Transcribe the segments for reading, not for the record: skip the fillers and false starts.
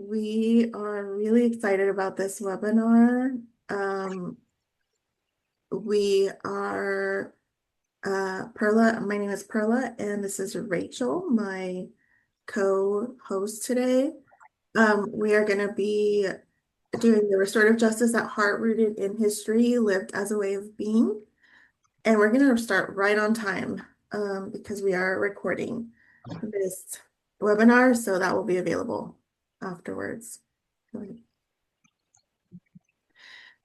We are really excited about this webinar. We are Perla. My name is Perla, and this is Rachel, my co-host today. We are going to be doing the restorative justice at heart, rooted in history, lived as a way of being. And we're going to start right on time because we are recording this webinar, so that will be available afterwards.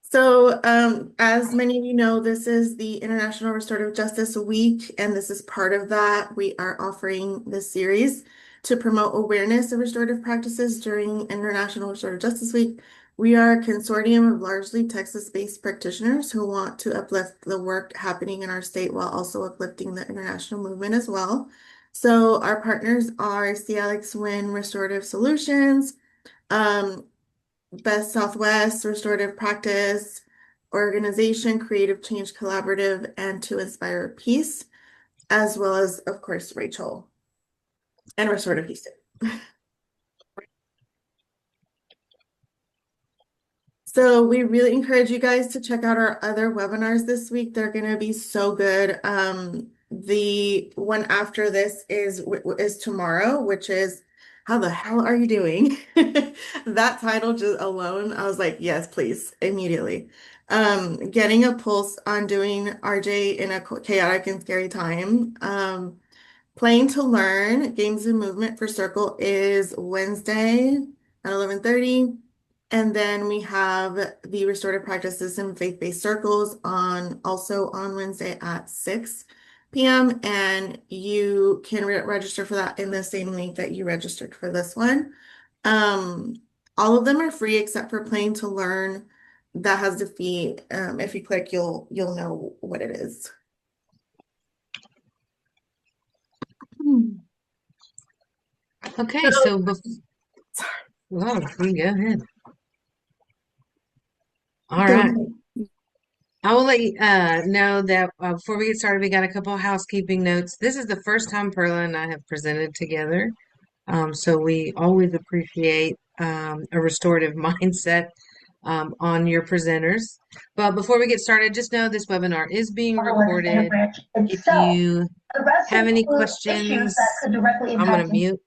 So, as many of you know, this is the International Restorative Justice Week, and this is part of that. We are offering this series to promote awareness of restorative practices during International Restorative Justice Week. We are a consortium of largely Texas-based practitioners who want to uplift the work happening in our state while also uplifting the international movement as well. So our partners are Cialix Win Restorative Solutions, Best Southwest, Restorative Practice, Organization, Creative Change Collaborative, and To Inspire Peace, as well as, of course, Rachel and Restorative Houston. So we really encourage you guys to check out our other webinars this week. They're going to be so good. The one after this is tomorrow, which is How the Hell Are You Doing? That title just alone, I was like, yes, please, immediately. Getting a pulse on doing RJ in a chaotic and scary time. Playing to Learn, Games and Movement for Circle is Wednesday at 11:30. And then we have the Restorative Practices and Faith-Based Circles also on Wednesday at 6 p.m. And you can register for that in the same link that you registered for this one. All of them are free except for Playing to Learn. That has the fee. If you click, you'll know what it is. Okay, so before, you go ahead. All Go right. ahead. I will let you know that before we get started, we got a couple of housekeeping notes. This is the first time Perla and I have presented together. So we always appreciate a restorative mindset on your presenters. But before we get started, just know this webinar is being recorded. If you have any questions, I'm going to mute.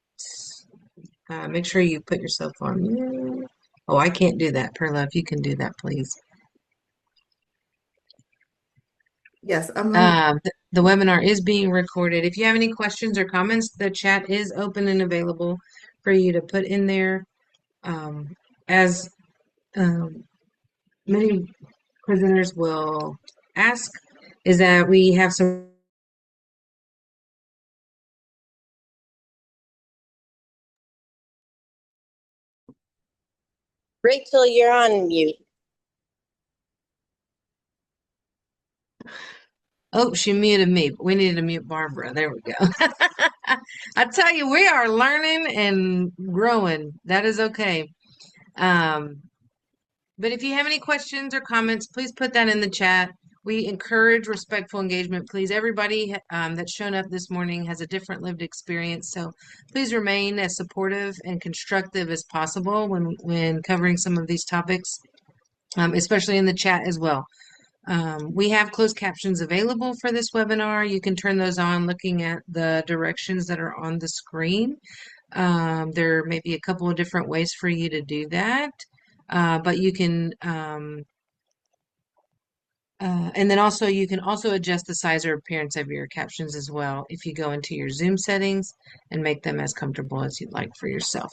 Make sure you put yourself on mute. Oh, I can't do that, Perla. If you can do that, please. Yes, The webinar is being recorded. If you have any questions or comments, the chat is open and available for you to put in there. As many prisoners will ask, is that we have some. Rachel, you're on mute. Oh, she muted me, but we needed to mute Barbara. There we go. I tell you, we are learning and growing. That is okay. But if you have any questions or comments, please put that in the chat. We encourage respectful engagement. Please, everybody that's shown up this morning has a different lived experience. So please remain as supportive and constructive as possible when covering some of these topics, especially in the chat as well. We have closed captions available for this webinar. You can turn those on looking at the directions that are on the screen. There may be a couple of different ways for you to do that. But you can, and then also you can also adjust the size or appearance of your captions as well if you go into your Zoom settings and make them as comfortable as you'd like for yourself.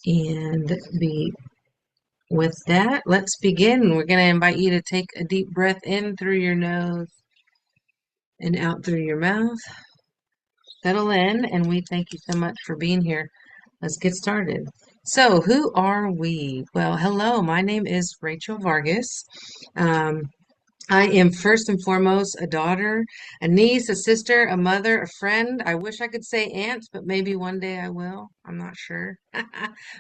And with that, let's begin. We're going to invite you to take a deep breath in through your nose and out through your mouth. Settle in, and we thank you so much for being here. Let's get started. So, who are we? Well, hello, my name is Rachel Vargas. I am first and foremost a daughter, a niece, a sister, a mother, a friend. I wish I could say aunt, but maybe one day I will. I'm not sure.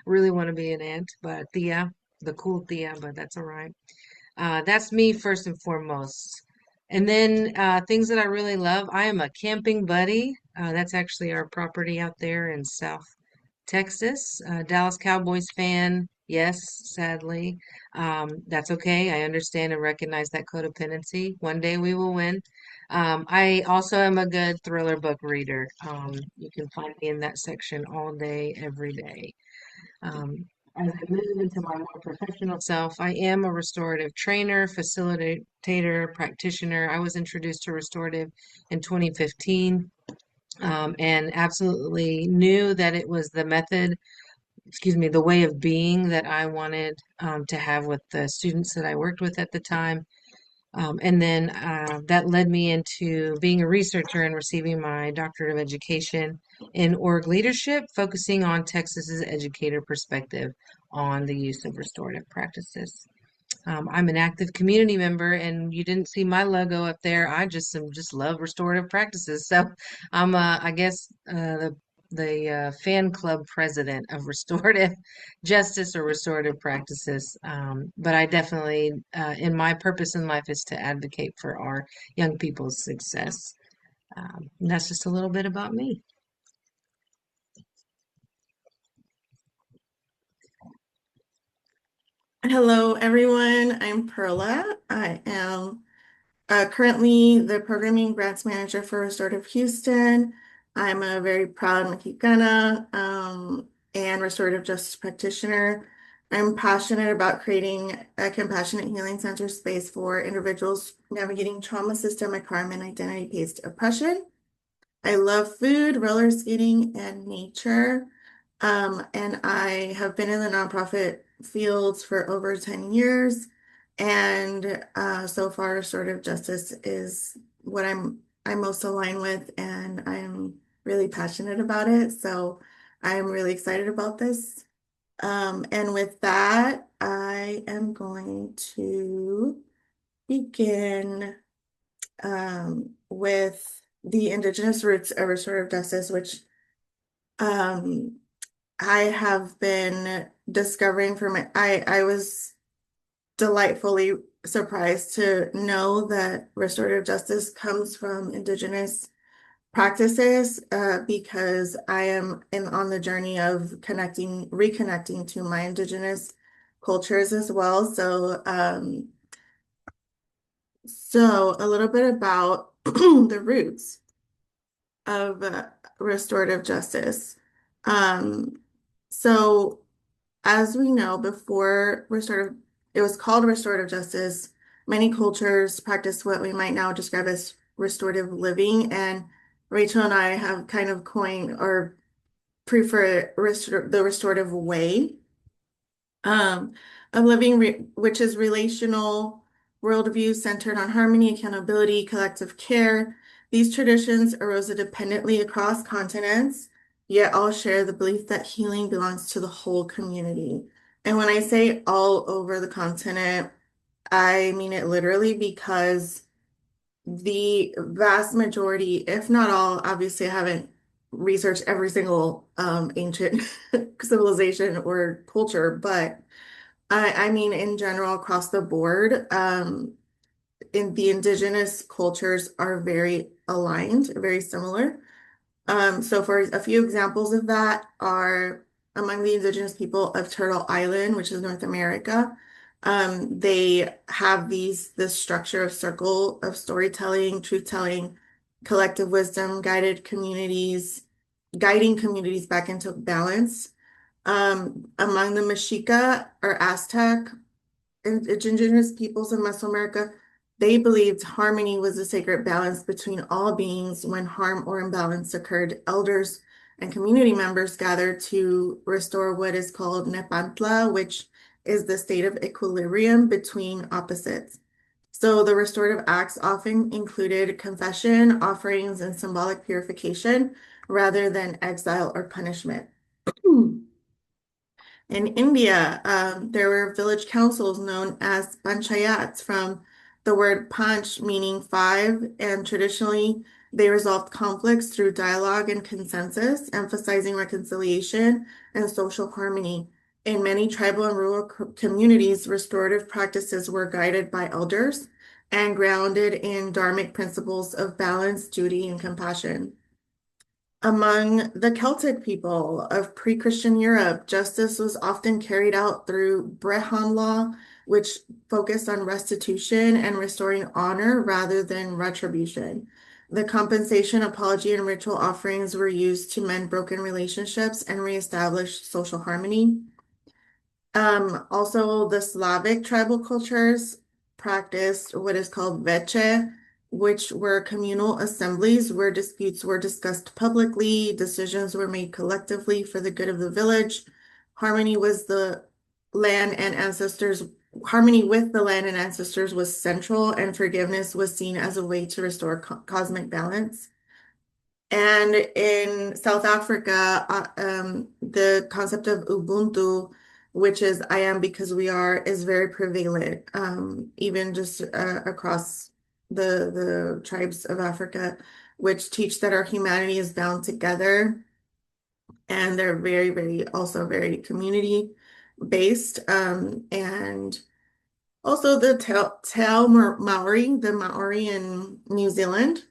Really want to be an aunt, but Thea, the cool Thea, but that's all right. That's me first and foremost. And then things that I really love, I am a camping buddy. That's actually our property out there in South Texas, Dallas Cowboys fan. Yes, sadly. That's okay. I understand and recognize that codependency. One day we will win. I also am a good thriller book reader. You can find me in that section all day, every day. Um, as I move into my more professional self, I am a restorative trainer, facilitator, practitioner. I was introduced to restorative in 2015, and absolutely knew that it was the method, excuse me, the way of being that I wanted to have with the students that I worked with at the time. And then that led me into being a researcher and receiving my doctorate of education in org leadership, focusing on Texas's educator perspective on the use of restorative practices. I'm an active community member, and you didn't see my logo up there. I just love restorative practices. So I'm, I guess, the fan club president of restorative justice or restorative practices. But I definitely, in my purpose in life, is to advocate for our young people's success. And that's just a little bit about me. Hello, everyone. I'm Perla. I am currently the Programming Grants Manager for Restorative Houston. I'm a very proud Mexicana and restorative justice practitioner. I'm passionate about creating a compassionate healing center space for individuals navigating trauma, systemic harm, and identity-based oppression. I love food, roller skating, and nature. And I have been in the nonprofit fields for over 10 years. And so far, restorative justice is what I'm most aligned with, and I'm really passionate about it. So I'm really excited about this. And with that, I am going to begin with the indigenous roots of restorative justice, which um, I have been discovering I was delightfully surprised to know that restorative justice comes from indigenous practices because I am on the journey of reconnecting to my indigenous cultures as well. So a little bit about the roots of restorative justice. Um, so as we know, before it was called restorative justice, many cultures practice what we might now describe as restorative living. And Rachel and I have kind of coined or prefer the restorative way um, of living, which is relational worldview centered on harmony, accountability, collective care. These traditions arose independently across continents, yet all share the belief that healing belongs to the whole community. And when I say all over the continent, I mean it literally because the vast majority, if not all, obviously I haven't researched every single ancient civilization or culture, but I mean, in general, across the board, in the indigenous cultures are very aligned, very similar. So for a few examples of that are among the indigenous people of Turtle Island, which is North America. They have this structure of circle of storytelling, truth-telling, collective wisdom, guiding communities back into balance. Among the Mexica or Aztec indigenous peoples of Mesoamerica, they believed harmony was a sacred balance between all beings. When harm or imbalance occurred, elders and community members gathered to restore what is called Nepantla, which is the state of equilibrium between opposites. So the restorative acts often included confession, offerings, and symbolic purification rather than exile or punishment. In India, there were village councils known as panchayats from the word panch meaning five, and traditionally they resolved conflicts through dialogue and consensus, emphasizing reconciliation and social harmony. In many tribal and rural communities, restorative practices were guided by elders and grounded in dharmic principles of balance, duty, and compassion. Among the Celtic people of pre-Christian Europe, justice was often carried out through Brehon law, which focused on restitution and restoring honor rather than retribution. The compensation, apology, and ritual offerings were used to mend broken relationships and reestablish social harmony. Also, the Slavic tribal cultures practiced what is called veche, which were communal assemblies where disputes were discussed publicly, decisions were made collectively for the good of the village. Harmony was the land and ancestors, Harmony with the land and ancestors was central, and forgiveness was seen as a way to restore cosmic balance. And in South Africa, the concept of Ubuntu, which is I am because we are, is very prevalent, even just across the tribes of Africa, which teach that our humanity is bound together. And they're very, very, also very community based. And also the Maori, the Maori in New Zealand.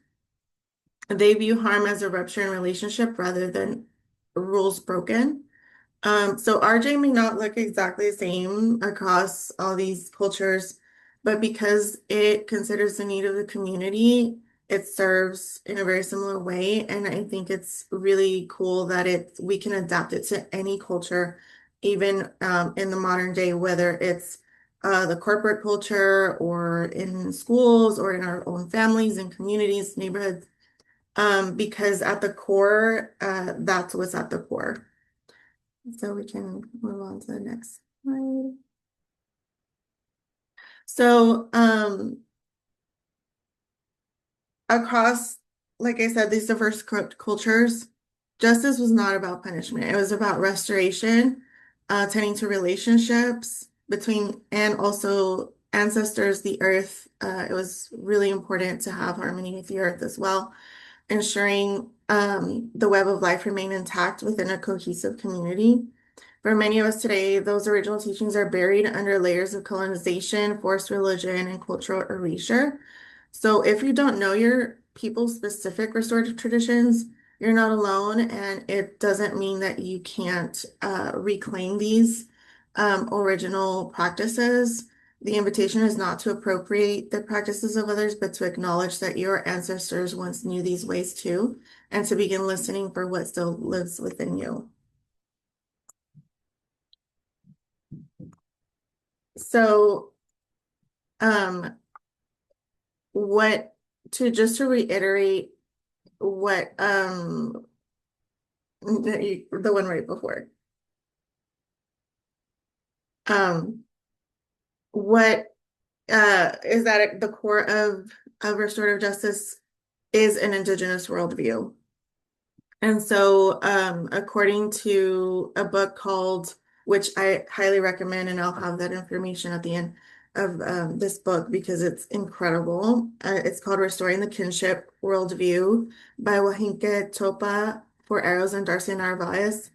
They view harm as a rupture in relationship rather than rules broken. So RJ may not look exactly the same across all these cultures, but because it considers the need of the community, it serves in a very similar way. And I think it's really cool that we can adapt it to any culture, even in the modern day, whether it's the corporate culture or in schools or in our own families and communities, neighborhoods. Because at the core, that's what's at the core. So we can move on to the next slide. So, across, like I said, these diverse cultures, justice was not about punishment. It was about restoration, tending to relationships between, and also ancestors, the earth. It was really important to have harmony with the earth as well, ensuring the web of life remain intact within a cohesive community. For many of us today, those original teachings are buried under layers of colonization, forced religion, and cultural erasure. So if you don't know your people's specific restorative traditions, you're not alone, and it doesn't mean that you can't reclaim these original practices. The invitation is not to appropriate the practices of others, but to acknowledge that your ancestors once knew these ways too, and to begin listening for what still lives within you. So, um, just to reiterate what, the one right before. What is that at the core of restorative justice is an Indigenous worldview. And so, according to a book called, which I highly recommend, and I'll have that information at the end of this book because it's incredible. It's called Restoring the Kinship Worldview by Wahinke Topa for Arrows and Darcy Narvaez.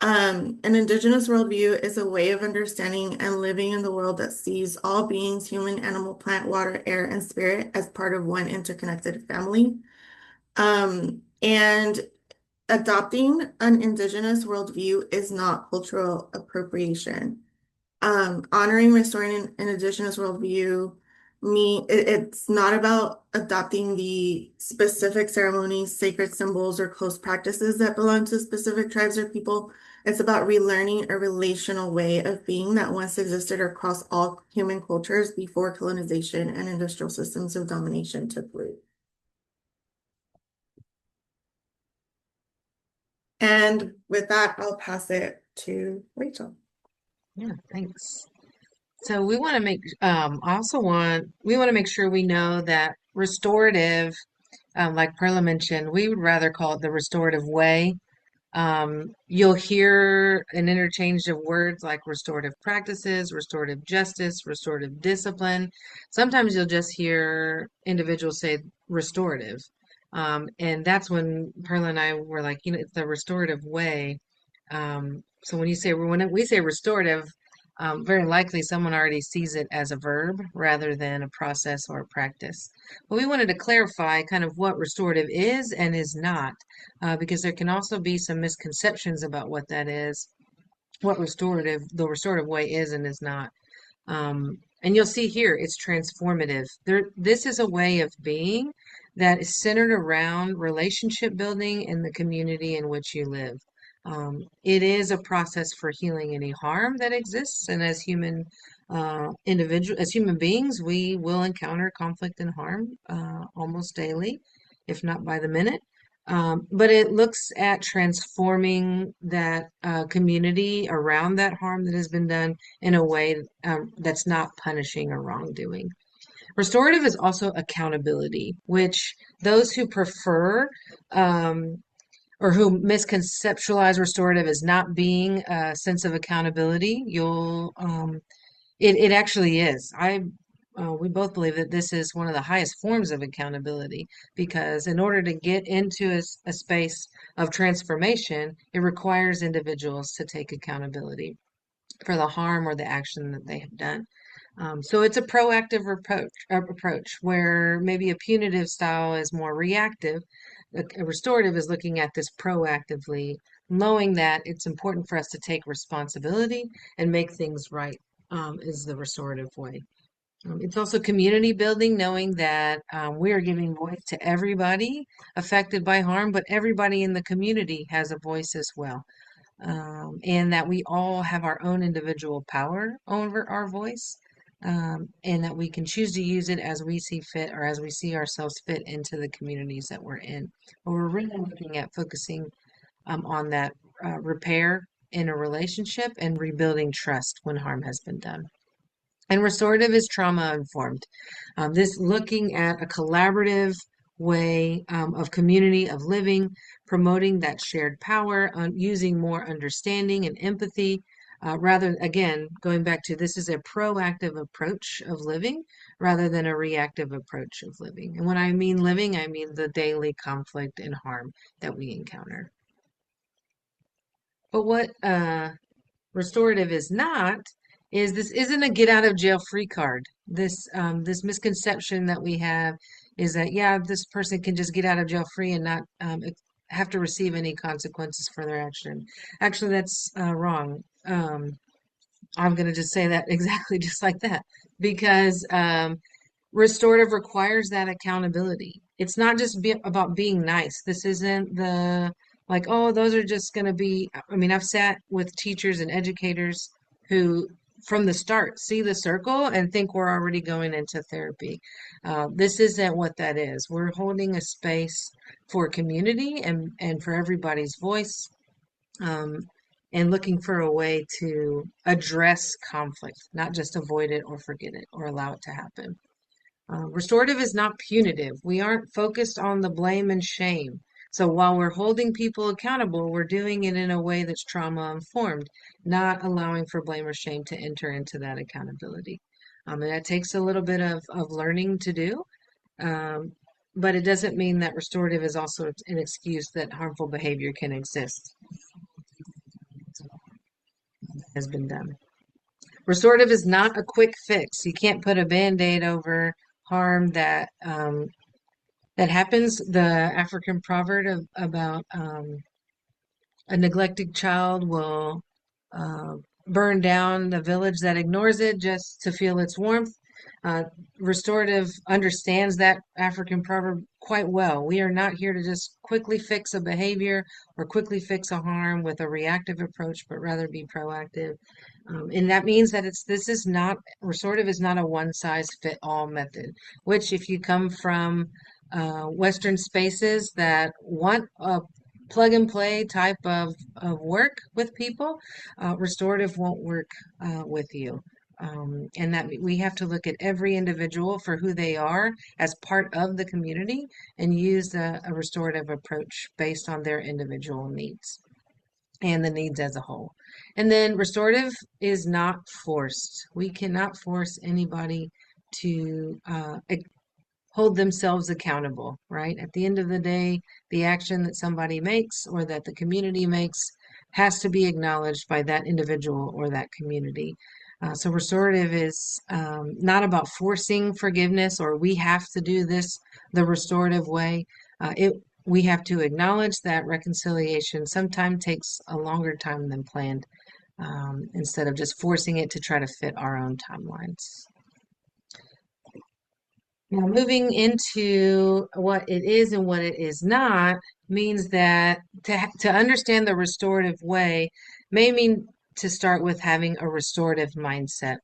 An Indigenous worldview is a way of understanding and living in the world that sees all beings, human, animal, plant, water, air, and spirit, as part of one interconnected family. And adopting an Indigenous worldview is not cultural appropriation. Honoring, restoring an Indigenous worldview, it's not about adopting the specific ceremonies, sacred symbols, or close practices that belong to specific tribes or people. It's about relearning a relational way of being that once existed across all human cultures before colonization and industrial systems of domination took root. And with that, I'll pass it to Rachel. Yeah, thanks. So we want to we want to make sure we know that restorative, like Perla mentioned, we would rather call it the restorative way. You'll hear an interchange of words like restorative practices, restorative justice, restorative discipline. Sometimes you'll just hear individuals say restorative. And that's when Perla and I were like, it's the restorative way. So when we say restorative, very likely someone already sees it as a verb rather than a process or a practice. But we wanted to clarify kind of what restorative is and is not, because there can also be some misconceptions about what that is, what the restorative way is and is not. And you'll see here, it's transformative. This is a way of being that is centered around relationship building in the community in which you live. It is a process for healing any harm that exists, and as as human beings, we will encounter conflict and harm almost daily, if not by the minute. But it looks at transforming that community around that harm that has been done in a way that's not punishing or wrongdoing. Restorative is also accountability, which those who prefer or who misconceptualize restorative as not being a sense of accountability, it actually is. We both believe that this is one of the highest forms of accountability because in order to get into a space of transformation, it requires individuals to take accountability for the harm or the action that they have done. So it's a proactive approach where maybe a punitive style is more reactive. A restorative is looking at this proactively, knowing that it's important for us to take responsibility and make things right, is the restorative way. It's also community building, knowing that we are giving voice to everybody affected by harm, but everybody in the community has a voice as well. And that we all have our own individual power over our voice, and that we can choose to use it as we see fit or as we see ourselves fit into the communities that we're in. But we're really looking at focusing on that repair in a relationship and rebuilding trust when harm has been done. And restorative is trauma informed. This looking at a collaborative way of community of living, promoting that shared power, using more understanding and empathy, rather, again, going back to this is a proactive approach of living rather than a reactive approach of living. And when I mean living, I mean the daily conflict and harm that we encounter. But what restorative is not is this isn't a get out of jail free card. This misconception that we have is that yeah, this person can just get out of jail free and not have to receive any consequences for their action. Actually, that's wrong. I'm going to just say that exactly just like that because restorative requires that accountability. It's not just about being nice. This isn't the like, oh, those are just going to be. I mean, I've sat with teachers and educators who, from the start, see the circle and think we're already going into therapy. This isn't what that is. We're holding a space for community and for everybody's voice. And looking for a way to address conflict, not just avoid it or forget it or allow it to happen. Restorative is not punitive. We aren't focused on the blame and shame. So while we're holding people accountable, we're doing it in a way that's trauma informed, not allowing for blame or shame to enter into that accountability. And that takes a little bit of learning to do. But it doesn't mean that restorative is also an excuse that harmful behavior can exist, has been done. Restorative is not a quick fix. You can't put a band-aid over harm that happens. The African proverb about a neglected child will burn down the village that ignores it just to feel its warmth. Restorative understands that African proverb quite well. We are not here to just quickly fix a behavior or quickly fix a harm with a reactive approach, but rather be proactive. And that means that restorative is not a one size fit all method, which if you come from Western spaces that want a plug and play type of work with people, restorative won't work with you. And that we have to look at every individual for who they are as part of the community and use a restorative approach based on their individual needs and the needs as a whole. And then restorative is not forced. We cannot force anybody to hold themselves accountable, right? At the end of the day, the action that somebody makes or that the community makes has to be acknowledged by that individual or that community. So restorative is not about forcing forgiveness or we have to do this the restorative way. We have to acknowledge that reconciliation sometimes takes a longer time than planned, instead of just forcing it to try to fit our own timelines. Now, moving into what it is and what it is not means that to understand the restorative way may mean to start with having a restorative mindset.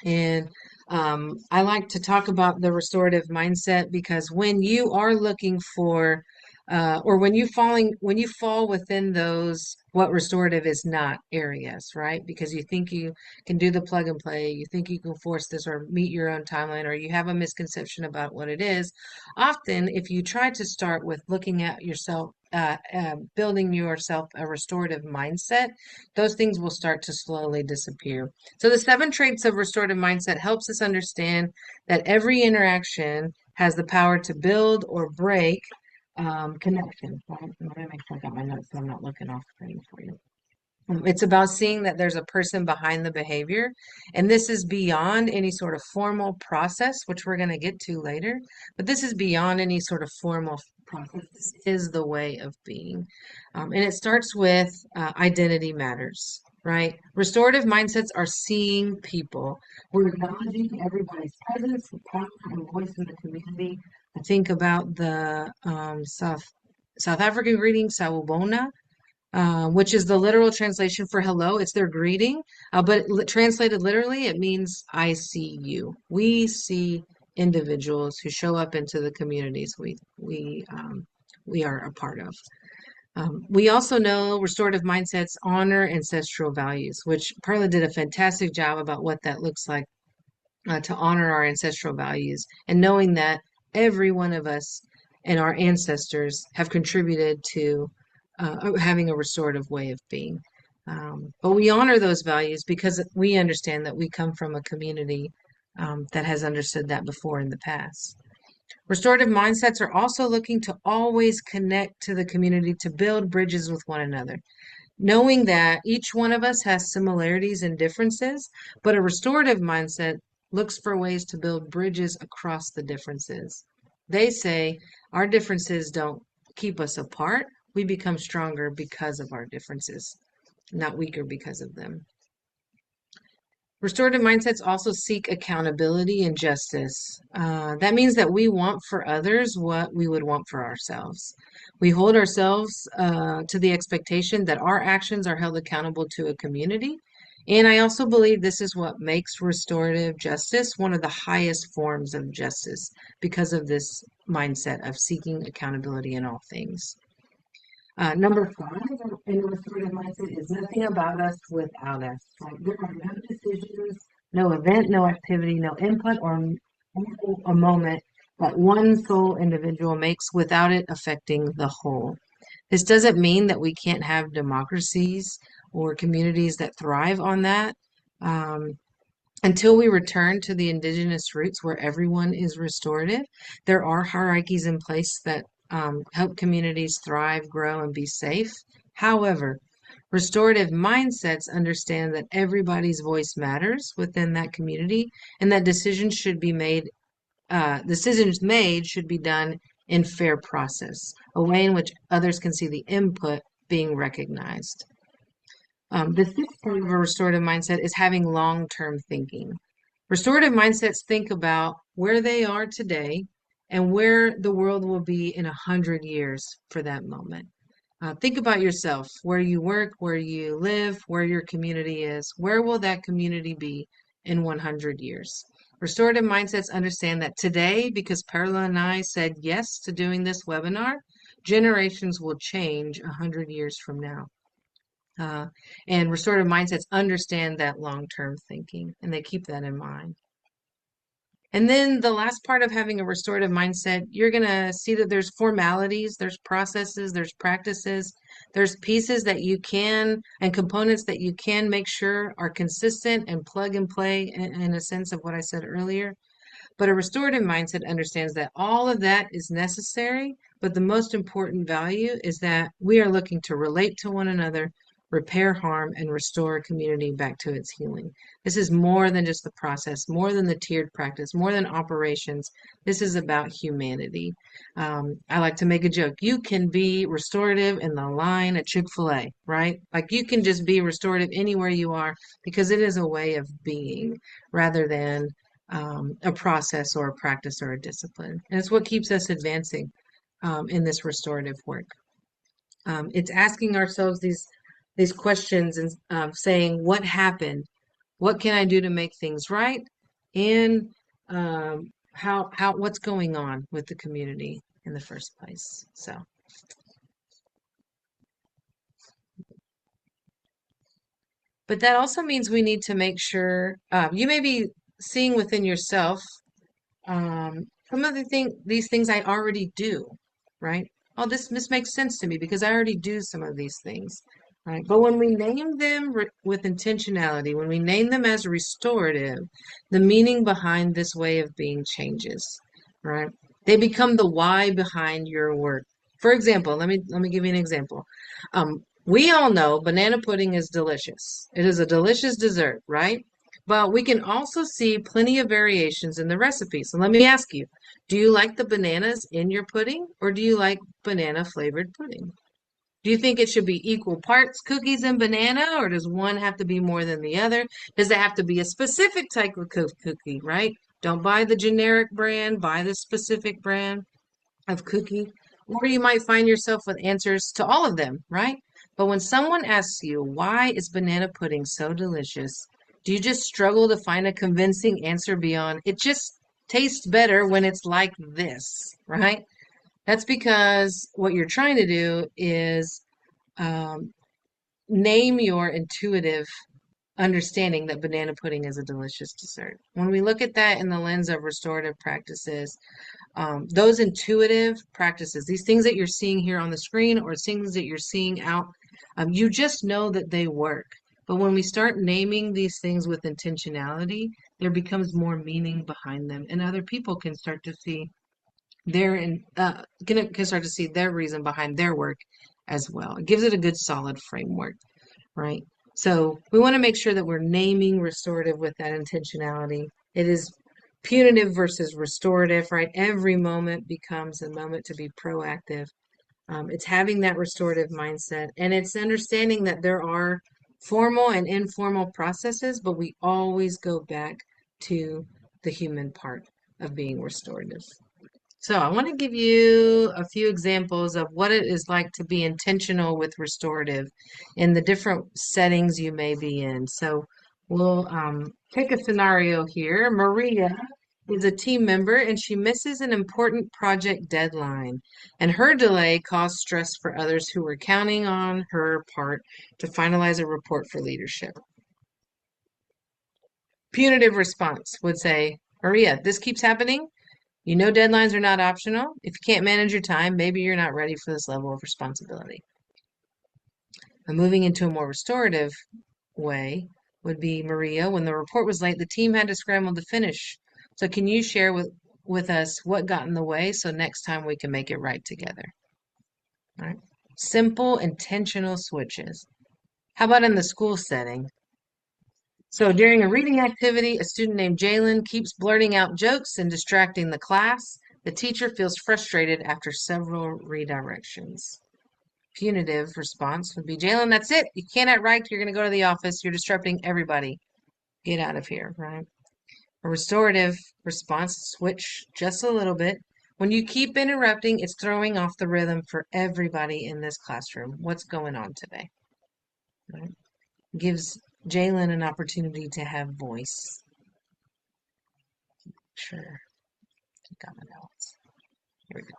And I like to talk about the restorative mindset because when you are looking for, or when you fall within those what restorative is not areas, right? Because you think you can do the plug and play, you think you can force this or meet your own timeline, or you have a misconception about what it is. Often, if you try to start with looking at yourself, building yourself a restorative mindset, those things will start to slowly disappear. So the 7 traits of restorative mindset helps us understand that every interaction has the power to build or break connection. I'm gonna make sure I got my notes so I'm not looking off screen for you. It's about seeing that there's a person behind the behavior, and this is beyond any sort of formal process, which we're going to get to later. But this is beyond any sort of formal process. This is the way of being. And it starts with identity matters, right? Restorative mindsets are seeing people. We're acknowledging everybody's presence, the power and voice in the community. I think about the South African greeting, Sawubona, which is the literal translation for hello. It's their greeting, but translated literally, it means I see you. We see individuals who show up into the communities we are a part of. We also know restorative mindsets honor ancestral values, which Perla did a fantastic job about what that looks like, to honor our ancestral values and knowing that every one of us and our ancestors have contributed to having a restorative way of being. But we honor those values because we understand that we come from a community that has understood that before in the past. Restorative mindsets are also looking to always connect to the community to build bridges with one another, knowing that each one of us has similarities and differences, but a restorative mindset looks for ways to build bridges across the differences. They say our differences don't keep us apart. We become stronger because of our differences, not weaker because of them. Restorative mindsets also seek accountability and justice. That means that we want for others what we would want for ourselves. We hold ourselves to the expectation that our actions are held accountable to a community. And I also believe this is what makes restorative justice one of the highest forms of justice because of this mindset of seeking accountability in all things. Number 5 in a restorative mindset is nothing about us without us. Like there are no decisions, no event, no activity, no input or a moment that one sole individual makes without it affecting the whole. This doesn't mean that we can't have democracies or communities that thrive on that. Until we return to the indigenous roots where everyone is restorative, there are hierarchies in place that help communities thrive, grow, and be safe. However, restorative mindsets understand that everybody's voice matters within that community and that decisions made should be done in fair process, a way in which others can see the input being recognized. The 6th part of a restorative mindset is having long-term thinking. Restorative mindsets think about where they are today and where the world will be in 100 years for that moment. Think about yourself, where you work, where you live, where your community is. Where will that community be in 100 years? Restorative mindsets understand that today, because Perla and I said yes to doing this webinar, generations will change 100 years from now. And restorative mindsets understand that long-term thinking, and they keep that in mind. And then the last part of having a restorative mindset, you're going to see that there's formalities, there's processes, there's practices, there's pieces that you can, and components that you can make sure are consistent and plug and play in a sense of what I said earlier. But a restorative mindset understands that all of that is necessary, but the most important value is that we are looking to relate to one another repair harm, and restore a community back to its healing. This is more than just the process, more than the tiered practice, more than operations. This is about humanity. I like to make a joke. You can be restorative in the line at Chick-fil-A, right? Like you can just be restorative anywhere you are because it is a way of being rather than a process or a practice or a discipline. And it's what keeps us advancing in this restorative work. It's asking ourselves these questions and saying, what happened? What can I do to make things right? And what's going on with the community in the first place? So, but that also means we need to make sure you may be seeing within yourself some of these things I already do, right? Oh, this makes sense to me because I already do some of these things, right? But when we name them with intentionality, when we name them as restorative, the meaning behind this way of being changes, right? They become the why behind your work. For example, let me give you an example. We all know banana pudding is delicious. It is a delicious dessert, right? But we can also see plenty of variations in the recipe. So let me ask you, do you like the bananas in your pudding or do you like banana flavored pudding? Do you think it should be equal parts cookies and banana, or does one have to be more than the other? Does it have to be a specific type of cookie, right? Don't buy the generic brand, buy the specific brand of cookie. Or you might find yourself with answers to all of them, right? But when someone asks you, why is banana pudding so delicious? Do you just struggle to find a convincing answer beyond, it just tastes better when it's like this, right? That's because what you're trying to do is um, name your intuitive understanding that banana pudding is a delicious dessert. When we look at that in the lens of restorative practices, those intuitive practices, these things that you're seeing here on the screen or things that you're seeing out, you just know that they work. But when we start naming these things with intentionality, there becomes more meaning behind them, and other people can start to see can start to see their reason behind their work as well. It gives it a good solid framework, right? So we want to make sure that we're naming restorative with that intentionality. It is punitive versus restorative, right? Every moment becomes a moment to be proactive. It's having that restorative mindset, and it's understanding that there are formal and informal processes, but we always go back to the human part of being restorative. So I want to give you a few examples of what it is like to be intentional with restorative in the different settings you may be in. So we'll take a scenario here. Maria is a team member and she misses an important project deadline, and her delay caused stress for others who were counting on her part to finalize a report for leadership. Punitive response would say, Maria, this keeps happening. You know deadlines are not optional. If you can't manage your time, maybe you're not ready for this level of responsibility. And moving into a more restorative way would be, Maria, when the report was late, the team had to scramble to finish. So can you share with us what got in the way so next time we can make it right together? All right. Simple, intentional switches. How about in the school setting? So during a reading activity, a student named Jalen keeps blurting out jokes and distracting the class. The teacher feels frustrated after several redirections. Punitive response would be, Jalen, that's it. You cannot write. You're going to go to the office. You're disrupting everybody. Get out of here, right? A restorative response, switch just a little bit. When you keep interrupting, it's throwing off the rhythm for everybody in this classroom. What's going on today? Right? Gives Jalen an opportunity to have voice. Sure. Got my notes. Here we go.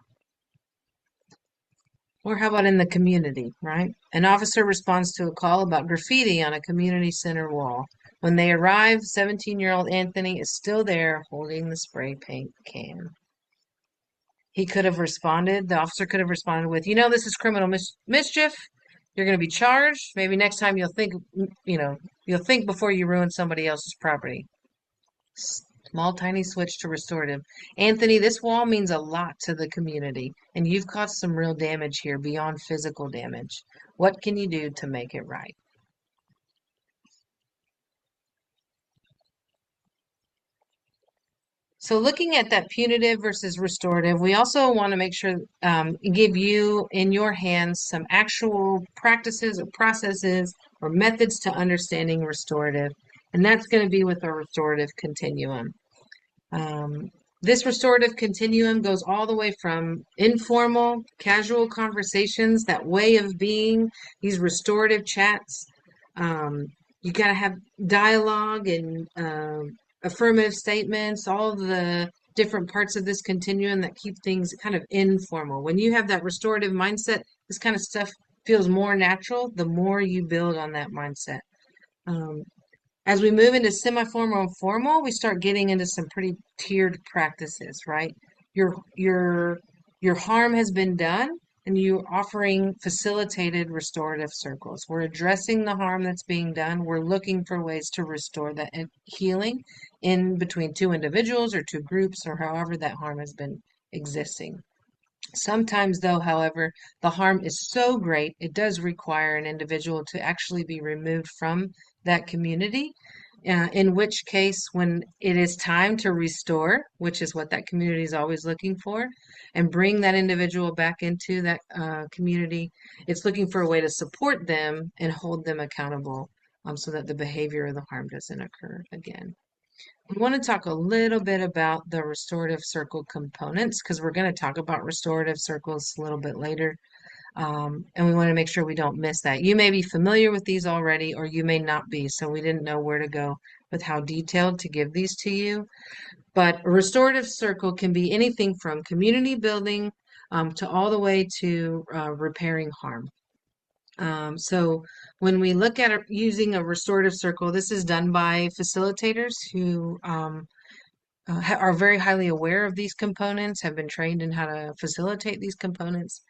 Or how about in the community, right? An officer responds to a call about graffiti on a community center wall. When they arrive, 17-year-old Anthony is still there holding the spray paint can. He could have responded, the officer could have responded with, you know, this is criminal mischief. You're going to be charged. Maybe next time you'll think, you'll think before you ruin somebody else's property. Small, tiny switch to restorative. Anthony, this wall means a lot to the community, and you've caused some real damage here beyond physical damage. What can you do to make it right? So looking at that punitive versus restorative, we also want to make sure give you in your hands some actual practices or processes or methods to understanding restorative. And that's going to be with our restorative continuum. Um, this restorative continuum goes all the way from informal, casual conversations, that way of being, these restorative chats. Um, you got to have dialogue and affirmative statements, all the different parts of this continuum that keep things kind of informal. When you have that restorative mindset, this kind of stuff feels more natural the more you build on that mindset. Um, as we move into semi-formal and formal, we start getting into some pretty tiered practices, right? Your harm has been done, and you're offering facilitated restorative circles. We're addressing the harm that's being done. We're looking for ways to restore that healing in between two individuals or two groups or however that harm has been existing. Sometimes, though, however, the harm is so great, it does require an individual to actually be removed from that community. In which case, when it is time to restore, which is what that community is always looking for, and bring that individual back into that community, it's looking for a way to support them and hold them accountable so that the behavior or the harm doesn't occur again. We want to talk a little bit about the restorative circle components because we're going to talk about restorative circles a little bit later. And we want to make sure we don't miss that. You may be familiar with these already, or you may not be, so we didn't know where to go with how detailed to give these to you. But a restorative circle can be anything from community building to all the way to repairing harm. So when we look at using a restorative circle, this is done by facilitators who are very highly aware of these components, have been trained in how to facilitate these components.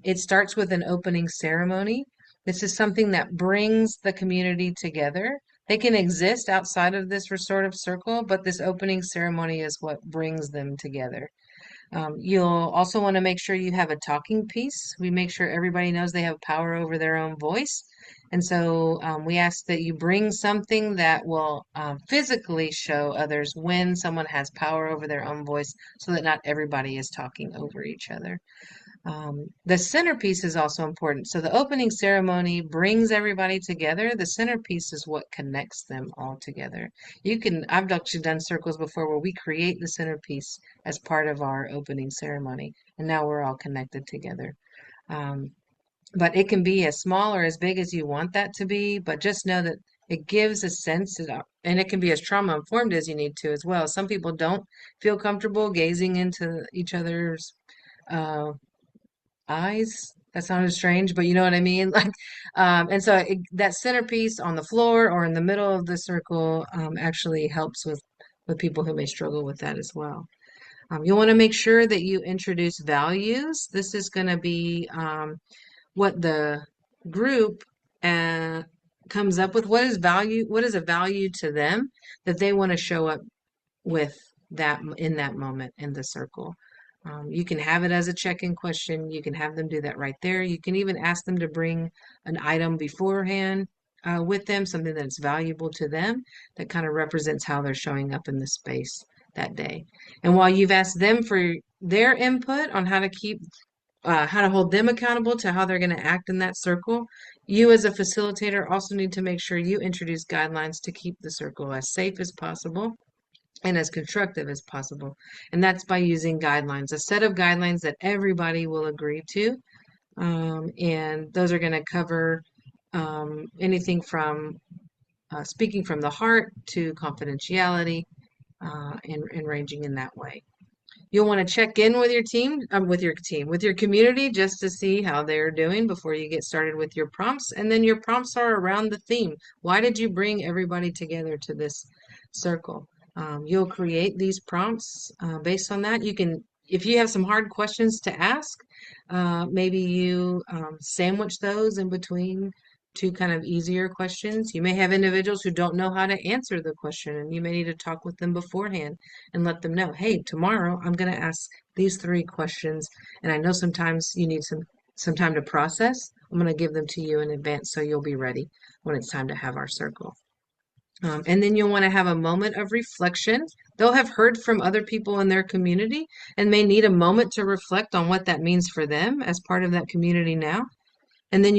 It starts with an opening ceremony. This is something that brings the community together. They can exist outside of this restorative circle, but this opening ceremony is what brings them together. You'll also want to make sure you have a talking piece. We make sure everybody knows they have power over their own voice. And so we ask that you bring something that will physically show others when someone has power over their own voice so that not everybody is talking over each other. The centerpiece is also important. So the opening ceremony brings everybody together. The centerpiece is what connects them all together. I've actually done circles before where we create the centerpiece as part of our opening ceremony, and now we're all connected together. But it can be as small or as big as you want that to be, but just know that it gives a sense, and it can be as trauma informed as you need to as well. Some people don't feel comfortable gazing into each other's uh, eyes. That sounded strange, but you know what I mean? Like, and so that centerpiece on the floor or in the middle of the circle actually helps with people who may struggle with that as well. You'll want to make sure that you introduce values. This is going to be what the group uh, comes up with. What is a value to them that they want to show up with that in that moment in the circle. You can have it as a check-in question. You can have them do that right there. You can even ask them to bring an item beforehand with them, something that's valuable to them that kind of represents how they're showing up in the space that day. And while you've asked them for their input on how to hold them accountable to how they're going to act in that circle, you as a facilitator also need to make sure you introduce guidelines to keep the circle as safe as possible and as constructive as possible. And that's by using guidelines, a set of guidelines that everybody will agree to. And those are going to cover anything from speaking from the heart to confidentiality and ranging in that way. You'll want to check in with with your community, just to see how they're doing before you get started with your prompts. And then your prompts are around the theme. Why did you bring everybody together to this circle? You'll create these prompts based on that. If you have some hard questions to ask, maybe you sandwich those in between two kind of easier questions. You may have individuals who don't know how to answer the question, and you may need to talk with them beforehand and let them know, hey, tomorrow I'm going to ask these 3 questions, and I know sometimes you need some time to process. I'm going to give them to you in advance so you'll be ready when it's time to have our circle. And then you'll want to have a moment of reflection. They'll have heard from other people in their community and may need a moment to reflect on what that means for them as part of that community now. And then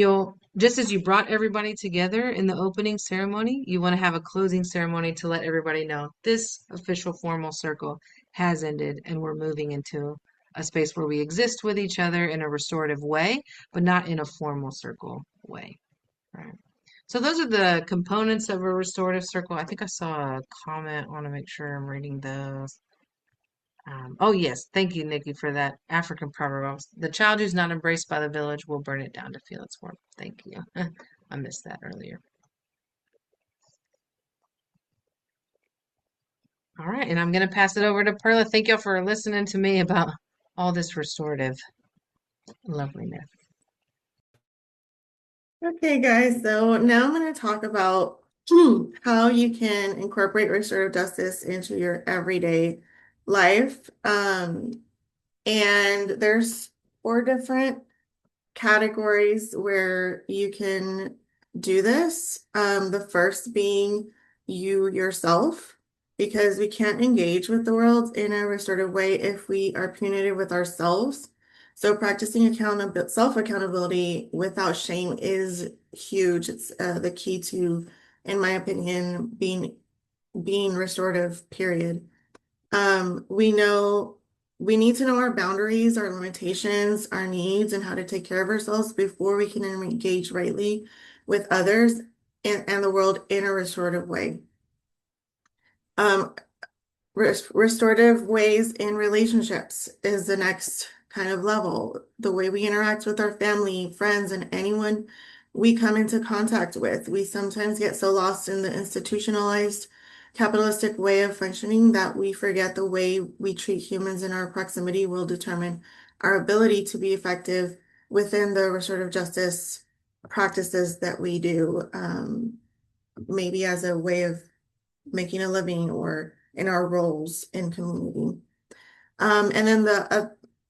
just as you brought everybody together in the opening ceremony, you want to have a closing ceremony to let everybody know this official formal circle has ended and we're moving into a space where we exist with each other in a restorative way, but not in a formal circle way. Right. So those are the components of a restorative circle. I think I saw a comment. I want to make sure I'm reading those. Oh yes, thank you, Nikki, for that African proverb. The child who's not embraced by the village will burn it down to feel its warmth. Thank you. I missed that earlier. All right, and I'm going to pass it over to Perla. Thank you for listening to me about all this restorative loveliness. Okay, guys, so now I'm going to talk about how you can incorporate restorative justice into your everyday life. And there's 4 different categories where you can do this. The first being you yourself, because we can't engage with the world in a restorative way if we are punitive with ourselves. So practicing self-accountability without shame is huge. It's the key to, in my opinion, being restorative, period. We know we need to know our boundaries, our limitations, our needs, and how to take care of ourselves before we can engage rightly with others and the world in a restorative way. Um, Restorative ways in relationships is the next kind of level. The way we interact with our family, friends, and anyone we come into contact with. We sometimes get so lost in the institutionalized capitalistic way of functioning that we forget the way we treat humans in our proximity will determine our ability to be effective within the restorative justice practices that we do, maybe as a way of making a living or in our roles in community. And then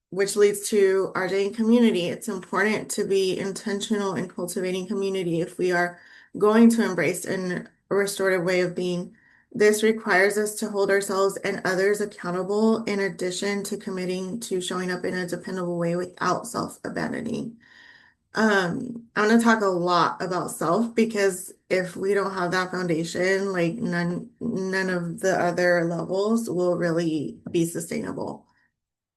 which leads to RJ and community. It's important to be intentional in cultivating community if we are going to embrace a restorative way of being. This requires us to hold ourselves and others accountable in addition to committing to showing up in a dependable way without self-abandoning. I'm gonna talk a lot about self because if we don't have that foundation, like none of the other levels will really be sustainable.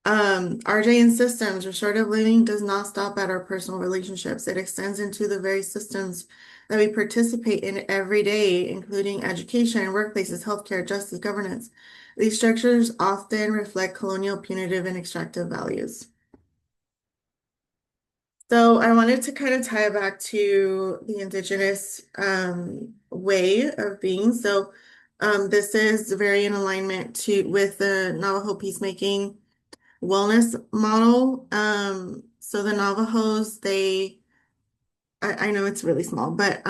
RJ and systems, restorative living does not stop at our personal relationships. It extends into the very systems that we participate in every day, including education, workplaces, healthcare, justice, governance. These structures often reflect colonial, punitive, and extractive values. So I wanted to kind of tie it back to the indigenous way of being. So this is very in alignment with the Navajo peacemaking wellness model. So the Navajos, I know it's really small, but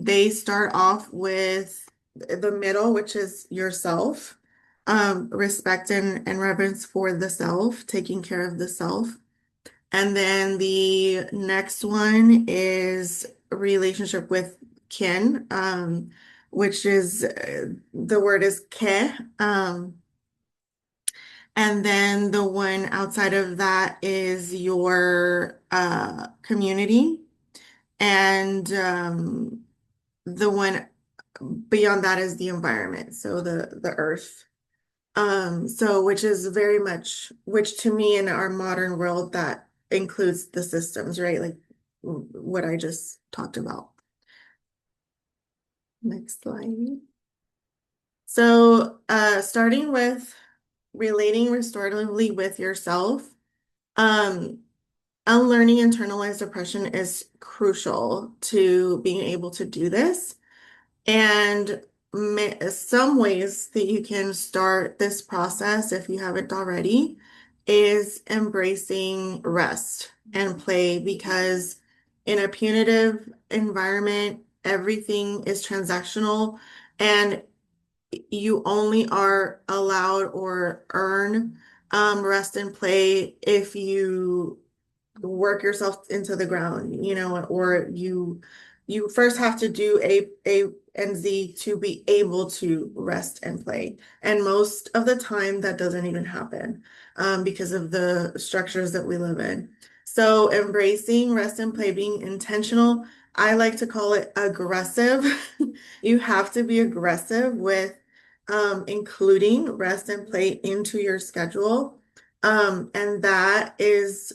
they start off with the middle, which is yourself, respect and reverence for the self, taking care of the self. And then the next one is relationship with kin, which is the word is ke. And then the one outside of that is your community. And the one beyond that is the environment, so the earth. So which is very much, which to me in our modern world, that includes the systems, right? Like what I just talked about. Next slide. So starting with relating restoratively with yourself, unlearning internalized oppression is crucial to being able to do this. And some ways that you can start this process, if you haven't already, is embracing rest and play, because in a punitive environment, everything is transactional and you only are allowed or earn rest and play if you work yourself into the ground, or you you first have to do A and Z to be able to rest and play. And most of the time that doesn't even happen because of the structures that we live in. So embracing rest and play, being intentional, I like to call it aggressive. You have to be aggressive with including rest and play into your schedule. And that is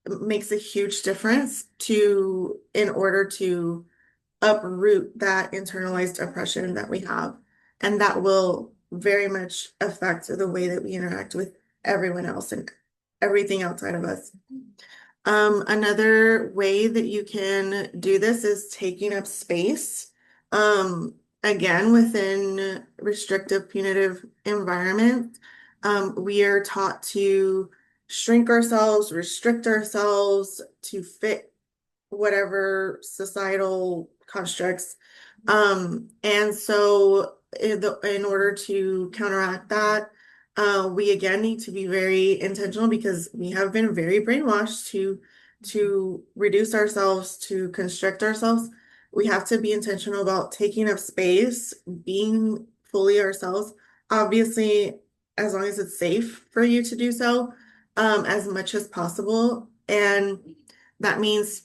makes a huge difference to in order to uproot that internalized oppression that we have. And that will very much affect the way that we interact with everyone else and everything outside of us. Another way that you can do this is taking up space. Again, within restrictive, punitive environment, we are taught to shrink ourselves, restrict ourselves to fit whatever societal constructs. And so in order to counteract that, we again need to be very intentional because we have been very brainwashed to reduce ourselves, to constrict ourselves. We have to be intentional about taking up space, being fully ourselves. Obviously, as long as it's safe for you to do so, as much as possible. And that means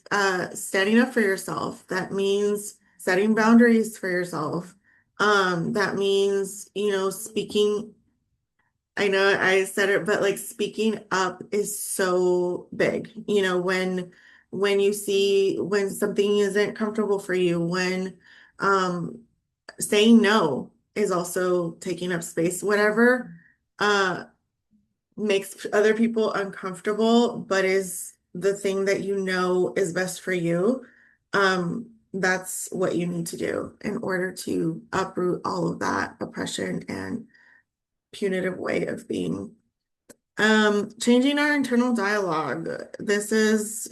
standing up for yourself. That means setting boundaries for yourself. That means, speaking. I know I said it, but like speaking up is so big. When you see when something isn't comfortable for you, when um saying no is also taking up space. Whatever uh makes other people uncomfortable, but is the thing that you know is best for you, that's what you need to do in order to uproot all of that oppression and punitive way of being. Changing our internal dialogue. This is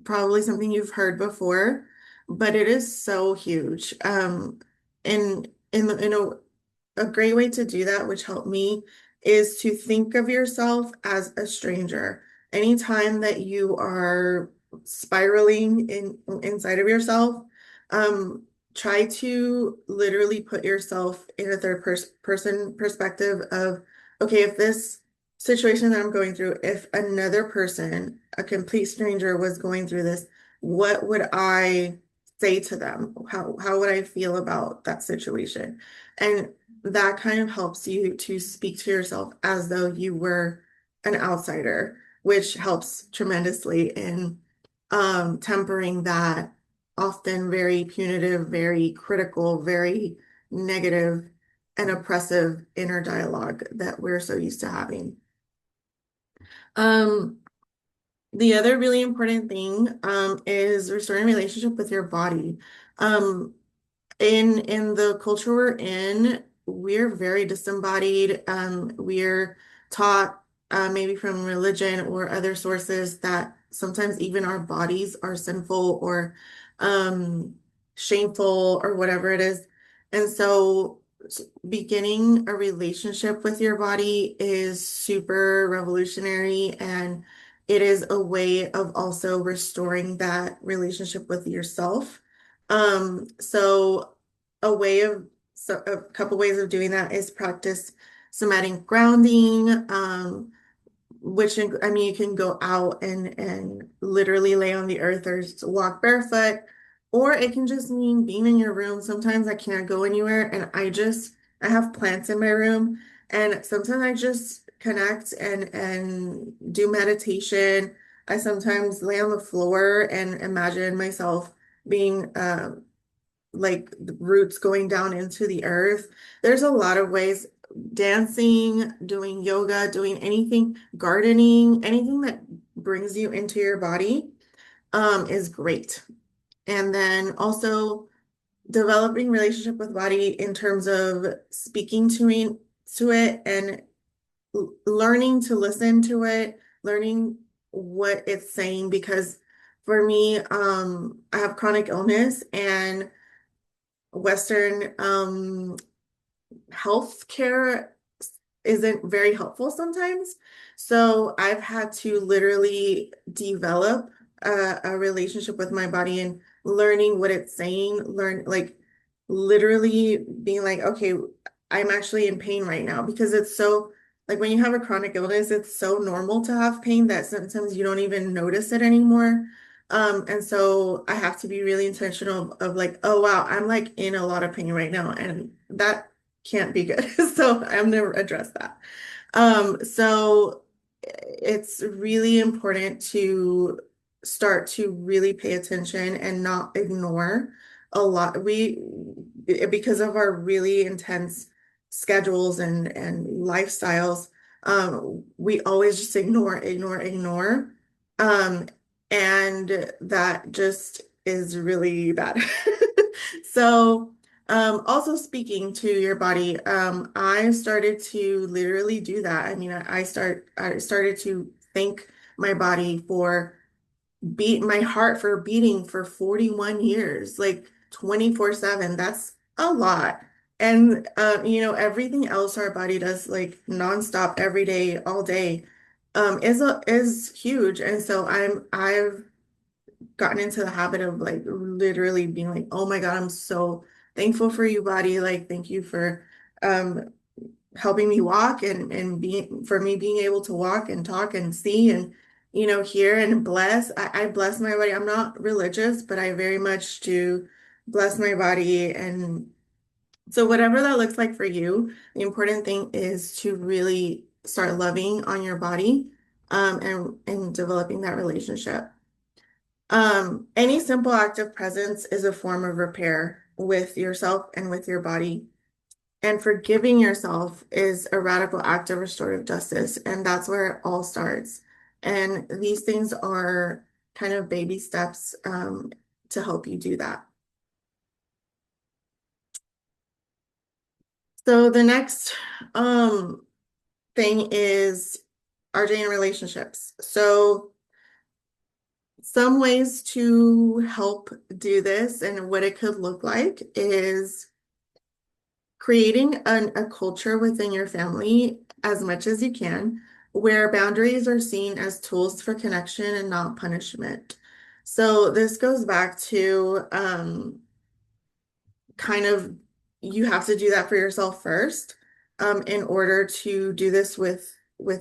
probably something you've heard before, but it is so huge. And in a great way to do that, which helped me, is to think of yourself as a stranger. Anytime that you are spiraling inside of yourself, um, try to literally put yourself in a person perspective of, okay, if this situation that I'm going through, if another person, a complete stranger, was going through this, what would I say to them? How would I feel about that situation? And that kind of helps you to speak to yourself as though you were an outsider, which helps tremendously in tempering that often very punitive, very critical, very negative and oppressive inner dialogue that we're so used to having. Um, the other really important thing is restoring relationship with your body. Um, in the culture we're in, we're very disembodied. We're taught maybe from religion or other sources that sometimes even our bodies are sinful or um, shameful or whatever it is. And so beginning a relationship with your body is super revolutionary, and it is a way of also restoring that relationship with yourself. So a couple ways of doing that is practice somatic grounding, I mean, you can go out and literally lay on the earth or just walk barefoot, or it can just mean being in your room. Sometimes I can't go anywhere, and I have plants in my room, and sometimes I just connect and do meditation. I sometimes lay on the floor and imagine myself being like the roots going down into the earth. There's a lot of ways, dancing, doing yoga, doing anything, gardening, anything that brings you into your body, is great. And then also developing relationship with body in terms of speaking to it and learning to listen to it, learning what it's saying, because for me, I have chronic illness and Western healthcare isn't very helpful sometimes. So I've had to literally develop a relationship with my body and learning what it's saying, like literally being like, okay, I'm actually in pain right now, because it's so, like, when you have a chronic illness, it's so normal to have pain that sometimes you don't even notice it anymore. And so I have to be really intentional of like, oh wow, I'm like in a lot of pain right now, and that can't be good. So I'm gonna address that. So it's really important to start to really pay attention and not ignore a lot. Because of our really intense schedules and lifestyles, we always just ignore. Um, and that just is really bad. So, also speaking to your body, I started to literally do that. I mean, I started to thank my body for my heart for beating for 41 years, like 24/7. That's a lot. And everything else our body does like nonstop every day, all day, is huge. And so I've gotten into the habit of like literally being like, oh my God, I'm so thankful for you, body. Like, thank you for um helping me walk, and being for me being able to walk and talk and see and hear and bless. I bless my body. I'm not religious, but I very much do bless my body. And so whatever that looks like for you, the important thing is to really start loving on your body, and developing that relationship. Any simple act of presence is a form of repair with yourself and with your body. And forgiving yourself is a radical act of restorative justice. And that's where it all starts. And these things are kind of baby steps, to help you do that. So the next thing is RJ in relationships. So some ways to help do this and what it could look like is creating a culture within your family as much as you can, where boundaries are seen as tools for connection and not punishment. So this goes back to kind of, you have to do that for yourself first, in order to do this with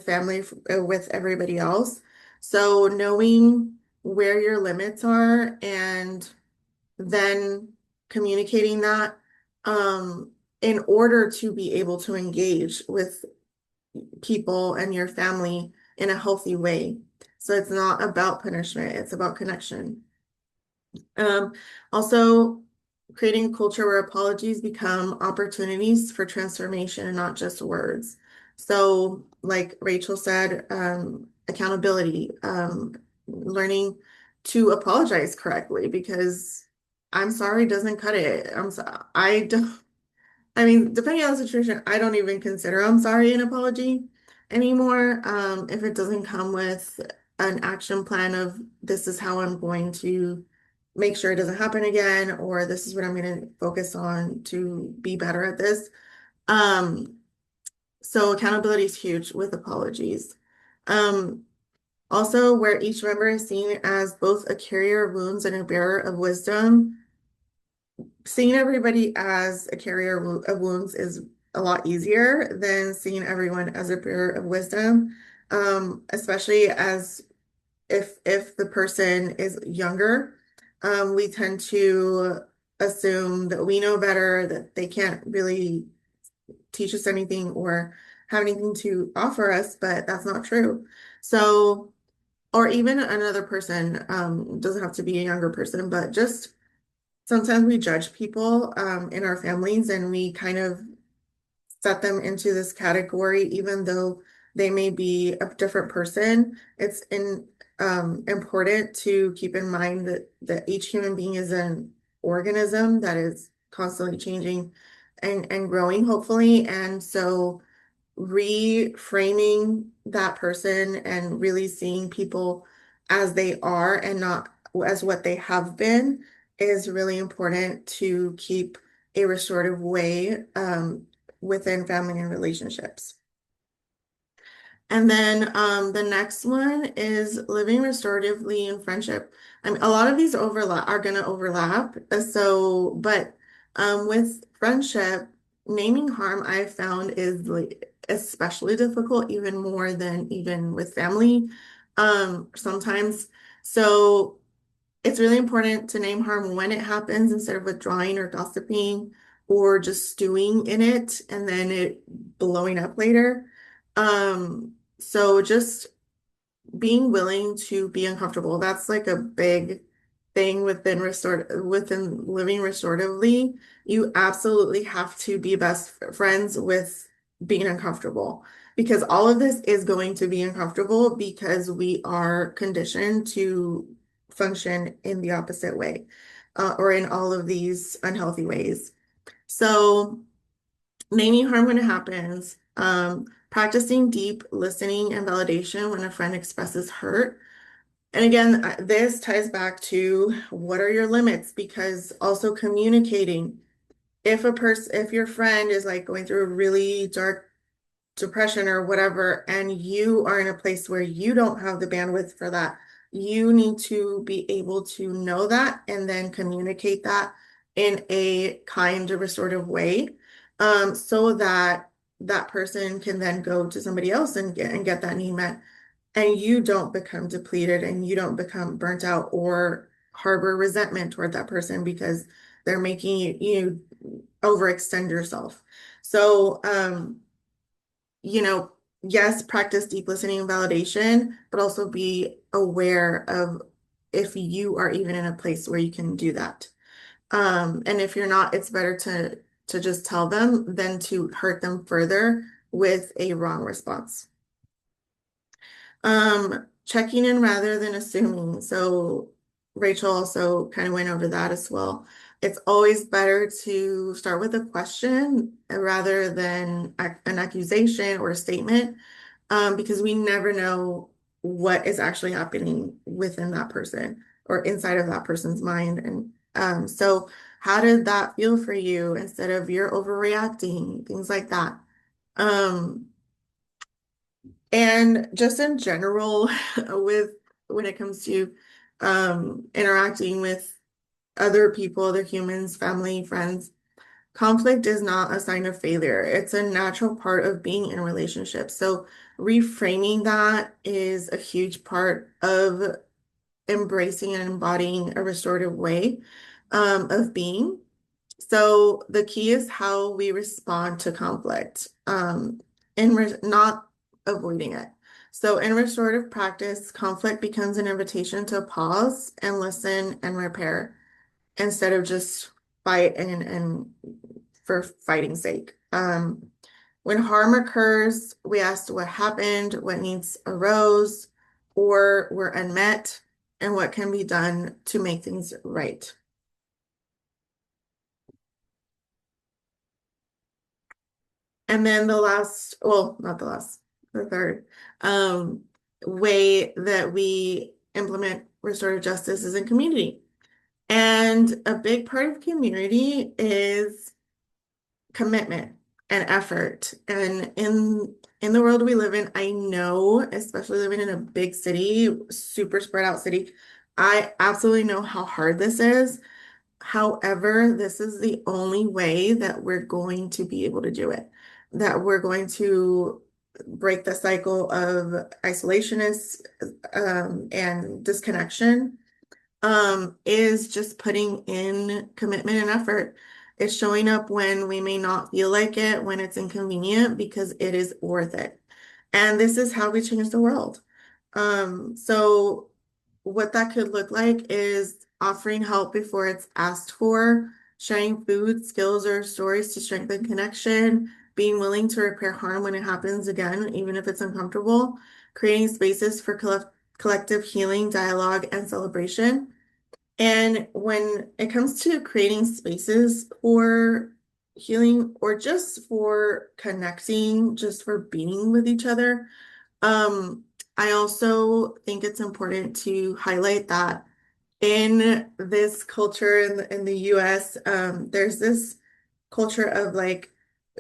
family, with everybody else. So knowing where your limits are and then communicating that, in order to be able to engage with people and your family in a healthy way. So it's not about punishment, it's about connection. Um, Also, creating a culture where apologies become opportunities for transformation and not just words. So, like Rachel said, accountability, learning to apologize correctly, because I'm sorry doesn't cut it. I don't, I mean, depending on the situation, I don't even consider I'm sorry an apology anymore. If it doesn't come with an action plan of this is how I'm going to make sure it doesn't happen again, or this is what I'm going to focus on to be better at this. Um, so accountability is huge with apologies. Um, Also, where each member is seen as both a carrier of wounds and a bearer of wisdom, seeing everybody as a carrier of wounds is a lot easier than seeing everyone as a bearer of wisdom, especially as if the person is younger. We tend to assume that we know better, that they can't really teach us anything or have anything to offer us, but that's not true. So, or even another person, doesn't have to be a younger person, but just sometimes we judge people in our families, and we kind of set them into this category, even though they may be a different person. It's important to keep in mind that each human being is an organism that is constantly changing and growing, hopefully. And so reframing that person and really seeing people as they are and not as what they have been is really important to keep a restorative way, within family and relationships. And then the next one is living restoratively in friendship. I mean, a lot of these overlap are going to overlap. But with friendship, naming harm I found is like especially difficult, even more than even with family. Sometimes. So it's really important to name harm when it happens instead of withdrawing or gossiping or just stewing in it and then it blowing up later. So just being willing to be uncomfortable. That's like a big thing within living restoratively. You absolutely have to be best friends with being uncomfortable because all of this is going to be uncomfortable because we are conditioned to function in the opposite way, or in all of these unhealthy ways. So naming harm when it happens, practicing deep listening and validation when a friend expresses hurt. And again, this ties back to what are your limits? Because also communicating. If your friend is like going through a really dark depression or whatever, and you are in a place where you don't have the bandwidth for that, you need to be able to know that and then communicate that in a kind, restorative way, so that that person can then go to somebody else and get that need met, and you don't become depleted and you don't become burnt out or harbor resentment toward that person because they're making you overextend yourself. So, yes, practice deep listening and validation, but also be aware of if you are even in a place where you can do that. And if you're not, it's better to just tell them than to hurt them further with a wrong response. Checking in rather than assuming. So Rachel also kind of went over that as well. It's always better to start with a question rather than an accusation or a statement, because we never know what is actually happening within that person or inside of that person's mind. And so how did that feel for you instead of you're overreacting, things like that. Um, and just in general, with when it comes to interacting with other people, other humans, family, friends, conflict is not a sign of failure. It's a natural part of being in relationships. So reframing that is a huge part of embracing and embodying a restorative way of being. So the key is how we respond to conflict, not avoiding it. So in restorative practice, conflict becomes an invitation to pause and listen and repair instead of just fight and for fighting's sake. When harm occurs, we ask what happened, what needs arose or were unmet, and what can be done to make things right. And then not the last, the third way that we implement restorative justice is in community. And a big part of community is commitment and effort. And in the world we live in, I know, especially living in a big city, super spread out city, I absolutely know how hard this is. However, this is the only way that we're going to be able to do it, that we're going to break the cycle of isolationists and disconnection, is just putting in commitment and effort. It's showing up when we may not feel like it, when it's inconvenient, because it is worth it. And this is how we change the world. So what that could look like is offering help before it's asked for, sharing food, skills, or stories to strengthen connection, being willing to repair harm when it happens again, even if it's uncomfortable, creating spaces for collective healing, dialogue, and celebration. And when it comes to creating spaces for healing or just for connecting, just for being with each other, I also think it's important to highlight that in this culture in the US, there's this culture of like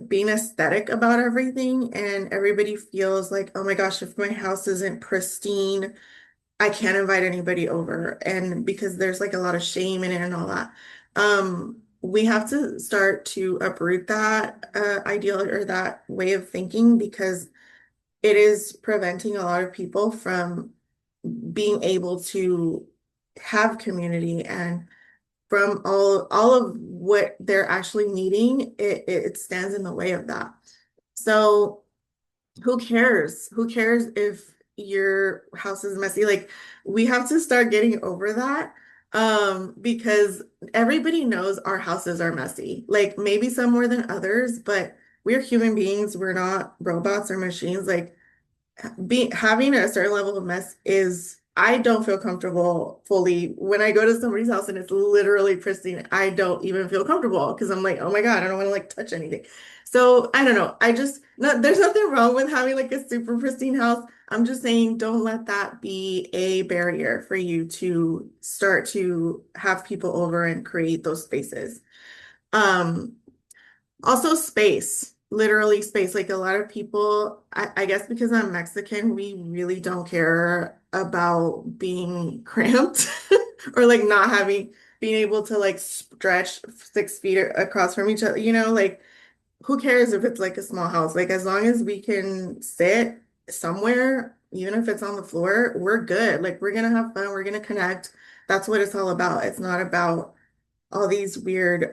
being aesthetic about everything, and everybody feels like, oh my gosh, if my house isn't pristine, I can't invite anybody over. And because there's like a lot of shame in it and all that. We have to start to uproot that ideal or that way of thinking, because it is preventing a lot of people from being able to have community, and from all of what they're actually needing, it stands in the way of that. So who cares? Who cares if your house is messy? Like, we have to start getting over that. Because everybody knows our houses are messy. Like, maybe some more than others, but we're human beings. We're not robots or machines. Like, having a certain level of mess is, I don't feel comfortable fully when I go to somebody's house and it's literally pristine. I don't even feel comfortable because I'm like, oh my God, I don't want to like touch anything. So I don't know. I just, no, there's nothing wrong with having like a super pristine house. I'm just saying, don't let that be a barrier for you to start to have people over and create those spaces. Um, Also space, literally space. Like, a lot of people, I guess because I'm Mexican, we really don't care about being cramped or like not being able to like stretch 6 feet across from each other, like, who cares if it's like a small house? Like, as long as we can sit somewhere, even if it's on the floor, we're good. Like, we're gonna have fun, we're gonna connect. That's what it's all about. It's not about all these weird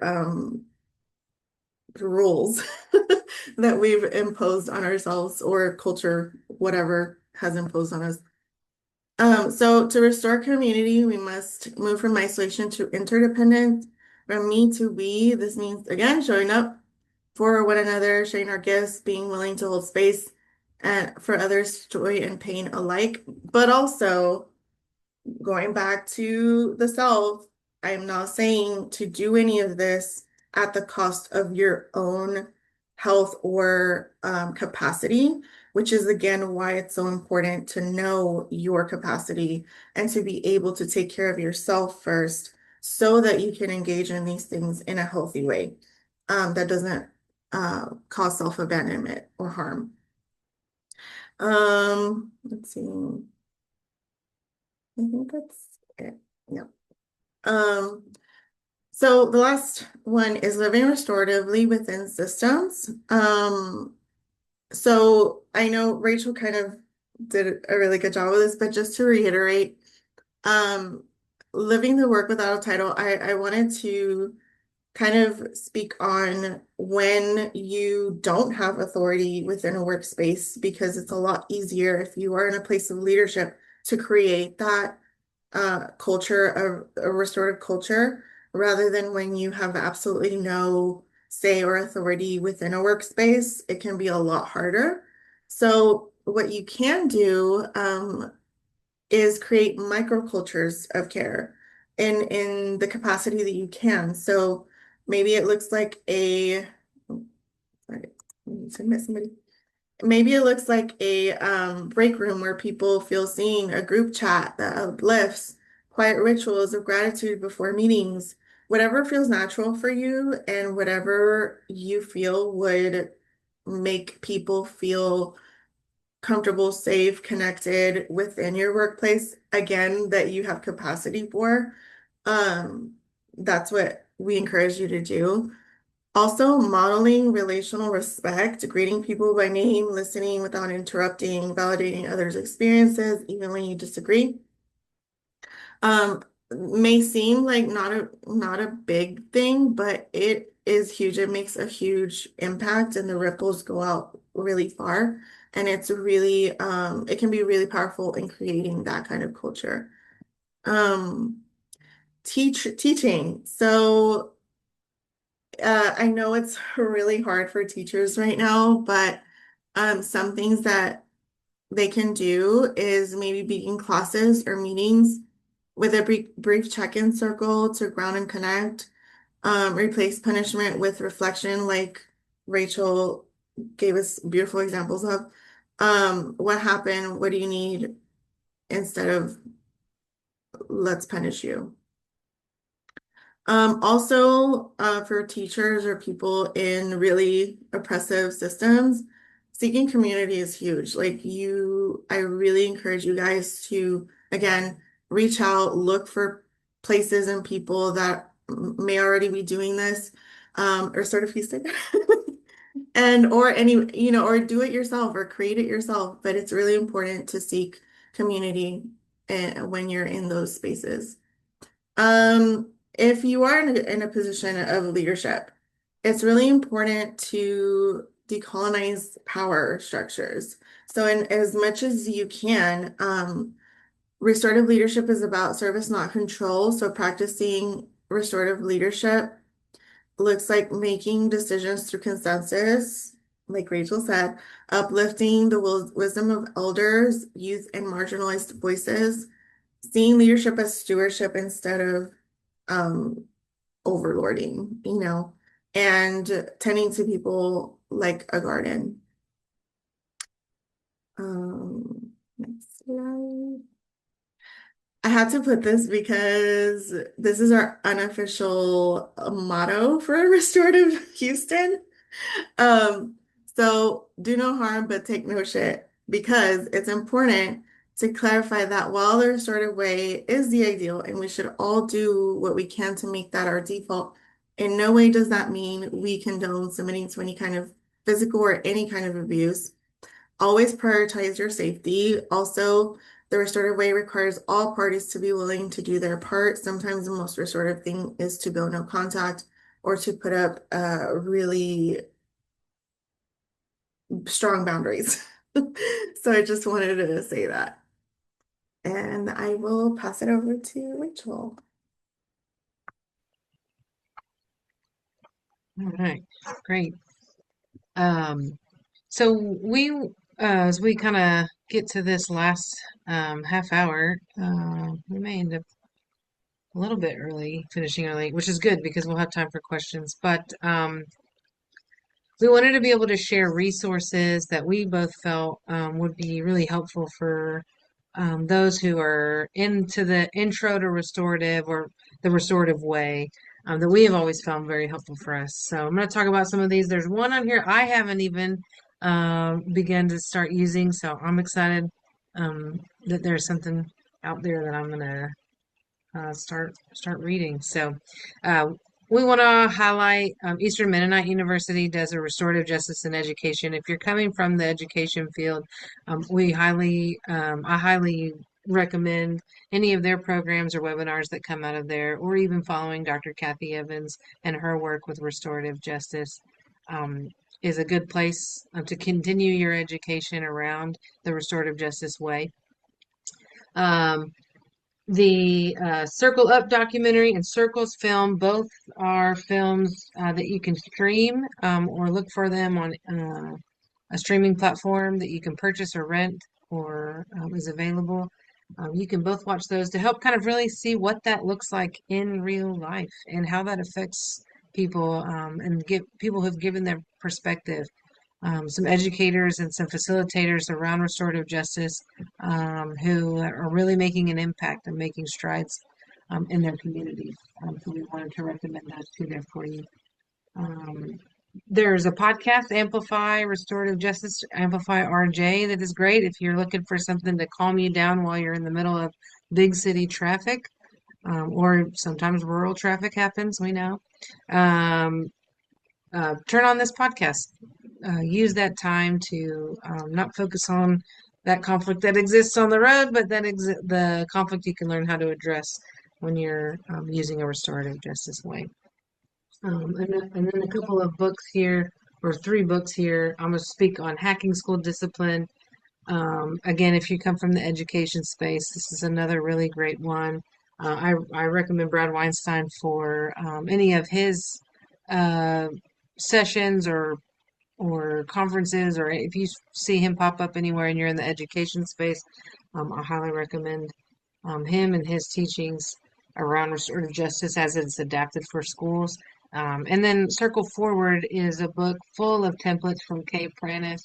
rules that we've imposed on ourselves, or culture, whatever has imposed on us. So to restore community, we must move from isolation to interdependence, from me to we. This means, again, showing up for one another, sharing our gifts, being willing to hold space and for others, joy and pain alike, but also going back to the self. I am not saying to do any of this at the cost of your own health or capacity, which is again why it's so important to know your capacity and to be able to take care of yourself first, so that you can engage in these things in a healthy way that doesn't cause self-abandonment or harm. Let's see. I think that's it. Yeah. Um, so the last one is living restoratively within systems. So I know Rachel kind of did a really good job with this, but just to reiterate, um, living the work without a title, I wanted to kind of speak on when you don't have authority within a workspace, because it's a lot easier if you are in a place of leadership to create that culture of a restorative culture, rather than when you have absolutely no say or authority within a workspace. It can be a lot harder. So what you can do is create microcultures of care in the capacity that you can. So maybe it looks like sorry, I need to admit somebody. Maybe it looks like a break room where people feel seen, a group chat that uplifts, quiet rituals of gratitude before meetings, whatever feels natural for you and whatever you feel would make people feel comfortable, safe, connected within your workplace, again, that you have capacity for. Um, that's what we encourage you to do. Also, modeling relational respect, greeting people by name, listening without interrupting, validating others' experiences, even when you disagree. May seem like not a big thing, but it is huge. It makes a huge impact, and the ripples go out really far. And it's really it can be really powerful in creating that kind of culture. Um, teaching. So I know it's really hard for teachers right now, but some things that they can do is maybe begin classes or meetings with a brief check-in circle to ground and connect. Replace punishment with reflection, like Rachel gave us beautiful examples of. What happened? What do you need? Instead of let's punish you. Also, for teachers or people in really oppressive systems, seeking community is huge. I really encourage you guys to, again, reach out, look for places and people that may already be doing this, or sort of feasting. And or any, or do it yourself or create it yourself. But it's really important to seek community when you're in those spaces. If you are in a position of leadership, it's really important to decolonize power structures. So, in as much as you can, restorative leadership is about service, not control. So, practicing restorative leadership looks like making decisions through consensus, like Rachel said, uplifting the wisdom of elders, youth, and marginalized voices, seeing leadership as stewardship instead of um, overlording, and tending to people like a garden. Next slide. I had to put this because this is our unofficial motto for Restorative Houston. Um, so do no harm, but take no shit, because it's important to clarify that while the restorative way is the ideal and we should all do what we can to make that our default, in no way does that mean we condone submitting to any kind of physical or any kind of abuse. Always prioritize your safety. Also, the restorative way requires all parties to be willing to do their part. Sometimes the most restorative thing is to go no contact or to put up really strong boundaries. So I just wanted to say that. And I will pass it over to Rachel. All right, great. So as we kind of get to this last half hour, we may end up a little bit early, finishing early, which is good because we'll have time for questions. But we wanted to be able to share resources that we both felt would be really helpful for those who are into the intro to restorative or the restorative way, that we have always found very helpful for us. So I'm going to talk about some of these. There's one on here I haven't even begun to start using, so I'm excited that there's something out there that I'm going to start reading. So uh, we want to highlight Eastern Mennonite University does a restorative justice in education. If you're coming from the education field, I highly recommend any of their programs or webinars that come out of there, or even following Dr. Kathy Evans and her work with restorative justice. Is a good place to continue your education around the restorative justice way. The Circle Up documentary and Circles film, both are films that you can stream or look for them on a streaming platform that you can purchase or rent or is available. You can both watch those to help kind of really see what that looks like in real life and how that affects people and get people who've given their perspective. Some educators and some facilitators around restorative justice who are really making an impact and making strides in their communities. So we wanted to recommend those two there for you. There's a podcast, Amplify Restorative Justice, Amplify RJ, that is great if you're looking for something to calm you down while you're in the middle of big city traffic, or sometimes rural traffic happens, we know. Turn on this podcast. Use that time to not focus on that conflict that exists on the road, but the conflict you can learn how to address when you're using a restorative justice way. And then a couple of books here, or three books here. I'm going to speak on hacking school discipline. Again, if you come from the education space, this is another really great one. I recommend Brad Weinstein for any of his sessions or conferences, or if you see him pop up anywhere and you're in the education space, I highly recommend him and his teachings around restorative justice as it's adapted for schools. And then Circle Forward is a book full of templates from Kay Pranis,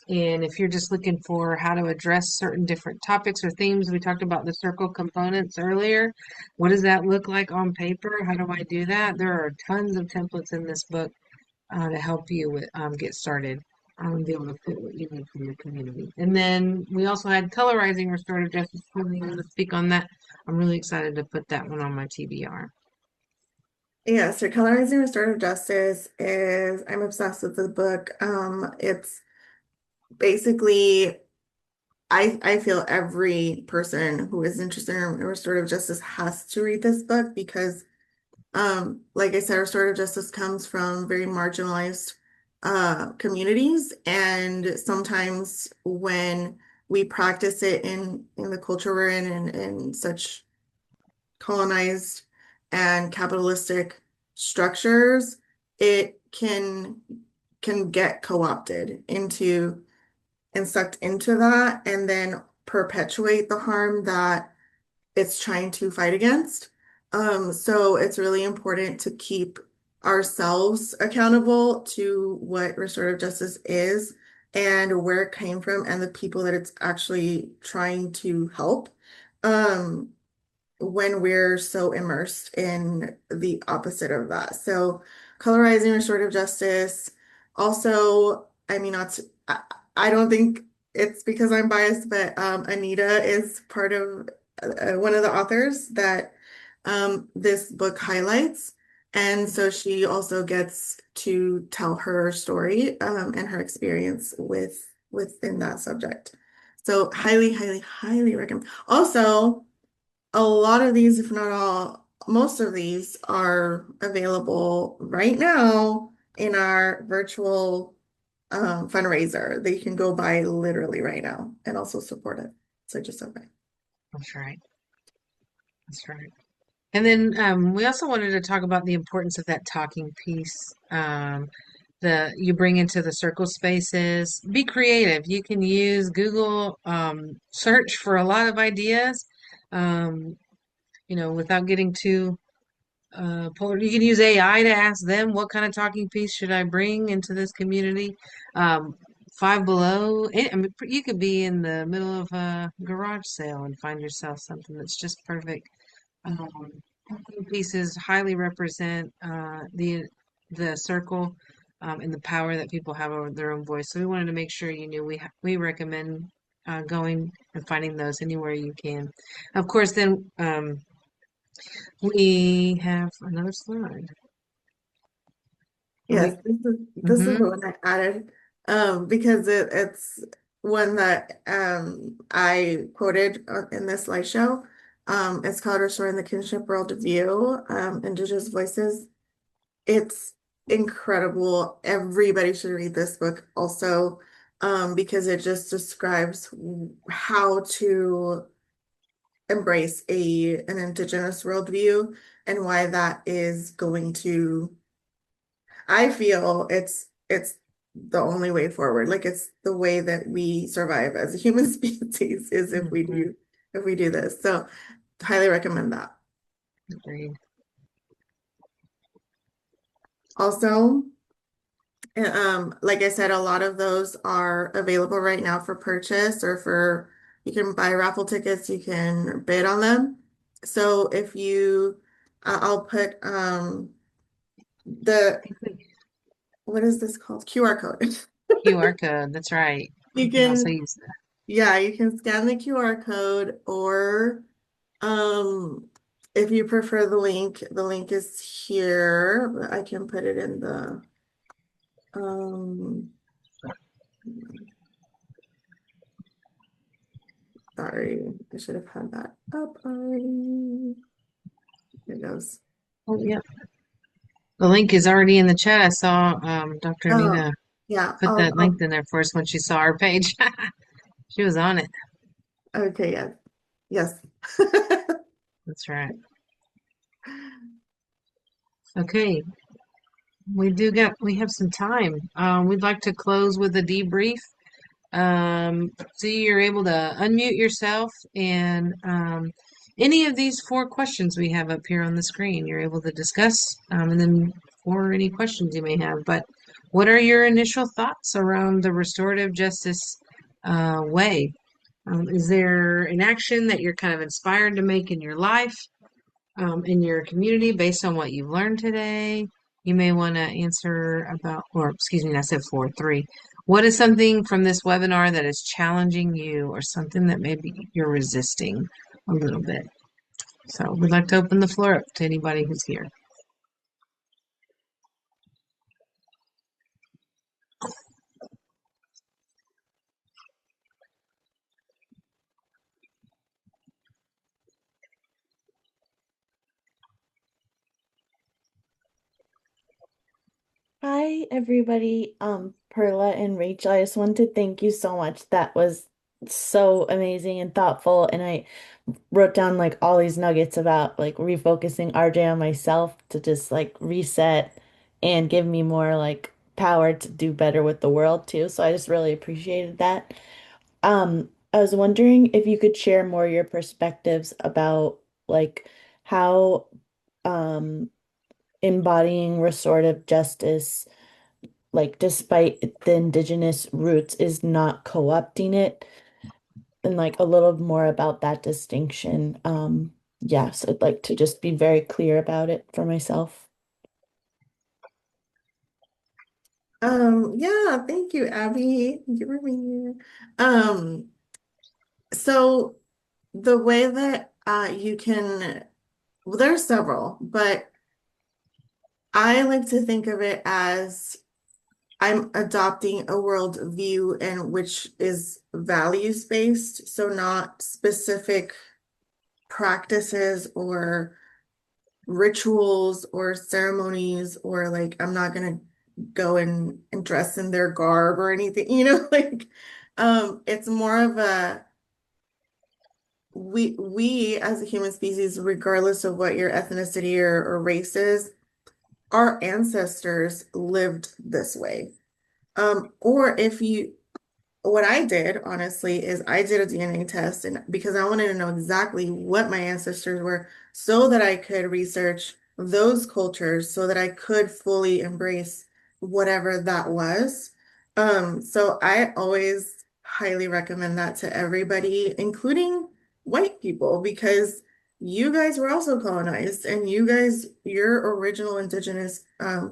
And if you're just looking for how to address certain different topics or themes, we talked about the circle components earlier. What does that look like on paper? How do I do that? There are tons of templates in this book to help you with get started be able to fit what you need from your community. And then we also had colorizing restorative justice. I'm going to speak on that. I'm really excited to put that one on my TBR. Yeah, so Colorizing Restorative Justice is, I'm obsessed with the book. It's basically, I feel every person who is interested in restorative justice has to read this book because, like I said, restorative justice comes from very marginalized communities, and sometimes when we practice it in the culture we're in and such colonized and capitalistic structures, it can get co-opted into and sucked into that and then perpetuate the harm that it's trying to fight against. So it's really important to keep ourselves accountable to what restorative justice is and where it came from and the people that it's actually trying to help. Um, when we're so immersed in the opposite of that. So colorizing restorative justice. Also, I mean, not to, I don't think it's because I'm biased, but Anita is part of one of the authors that this book highlights. And so she also gets to tell her story and her experience within that subject. So highly, highly, highly recommend. Also, a lot of these, if not all, most of these are available right now in our virtual fundraiser that you can go buy literally right now and also support it. So just okay. That's right. That's right. And then we also wanted to talk about the importance of that talking piece. The you bring into the circle spaces. Be creative. You can use Google search for a lot of ideas. Um, without getting too polar. You can use AI to ask them what kind of talking piece should I bring into this community. Um, Five Below. I mean, you could be in the middle of a garage sale and find yourself something that's just perfect. Um, Talking pieces highly represent the circle and the power that people have over their own voice. So we wanted to make sure you knew we recommend going and finding those anywhere you can. Of course, then we have another slide. Yes, this is Mhm. the one I added because it's one that I quoted in this slideshow. It's called Restoring the Kinship Worldview, Indigenous Voices. It's incredible. Everybody should read this book also, because it just describes how to embrace an indigenous worldview and why that is going to, I feel it's the only way forward. Like it's the way that we survive as a human species is Mhm. if we do this. So highly recommend that. Agreed. Also, like I said, a lot of those are available right now for purchase or for you can buy raffle tickets, you can bid on them. So if you, I'll put the what is this called? QR code. QR code. That's right. You You can also can, use that. yeah, you can scan the QR code or um if you prefer the link is here, but I can put it in the um sorry, I should have had that up already. Here it goes. Oh, yeah. The link is already in the chat. I saw Dr. Oh, Anita yeah, put that link in there for us when she saw our page. She was on it. okay, yes. Yes. That's right. Okay. We have some time. We'd like to close with a debrief. So you're able to unmute yourself and any of these four questions we have up here on the screen, you're able to discuss. And then or any questions you may have. But what are your initial thoughts around the restorative justice way? Is there an action that you're kind of inspired to make in your life, in your community, based on what you've learned today? You may want to answer about, or excuse me, I said four, three. What is something from this webinar that is challenging you, or something that maybe you're resisting a little bit? So we'd like to open the floor up to anybody who's here. Hi, everybody. Perla and Rachel, I just want to thank you so much. That was so amazing and thoughtful. And I wrote down like all these nuggets about like refocusing RJ on myself to just like reset and give me more like power to do better with the world too. So I just really appreciated that. I was wondering if you could share more your perspectives about like how um embodying restorative justice, like despite the indigenous roots, is not co-opting it, and like a little more about that distinction. Yeah, so I'd like to just be very clear about it for myself. Yeah, thank you, Abby. Thank you for being here. So the way that you can, well, there's several, but I like to think of it as I'm adopting a worldview and which is values based, so not specific practices or rituals or ceremonies, or like I'm not gonna go and dress in their garb or anything, like it's more of a we as a human species, regardless of what your ethnicity or race is, our ancestors lived this way. Or if you What I did, honestly, is I did a DNA test, and because I wanted to know exactly what my ancestors were so that I could research those cultures so that I could fully embrace whatever that was. So I always highly recommend that to everybody, including white people, because you guys were also colonized, and your original indigenous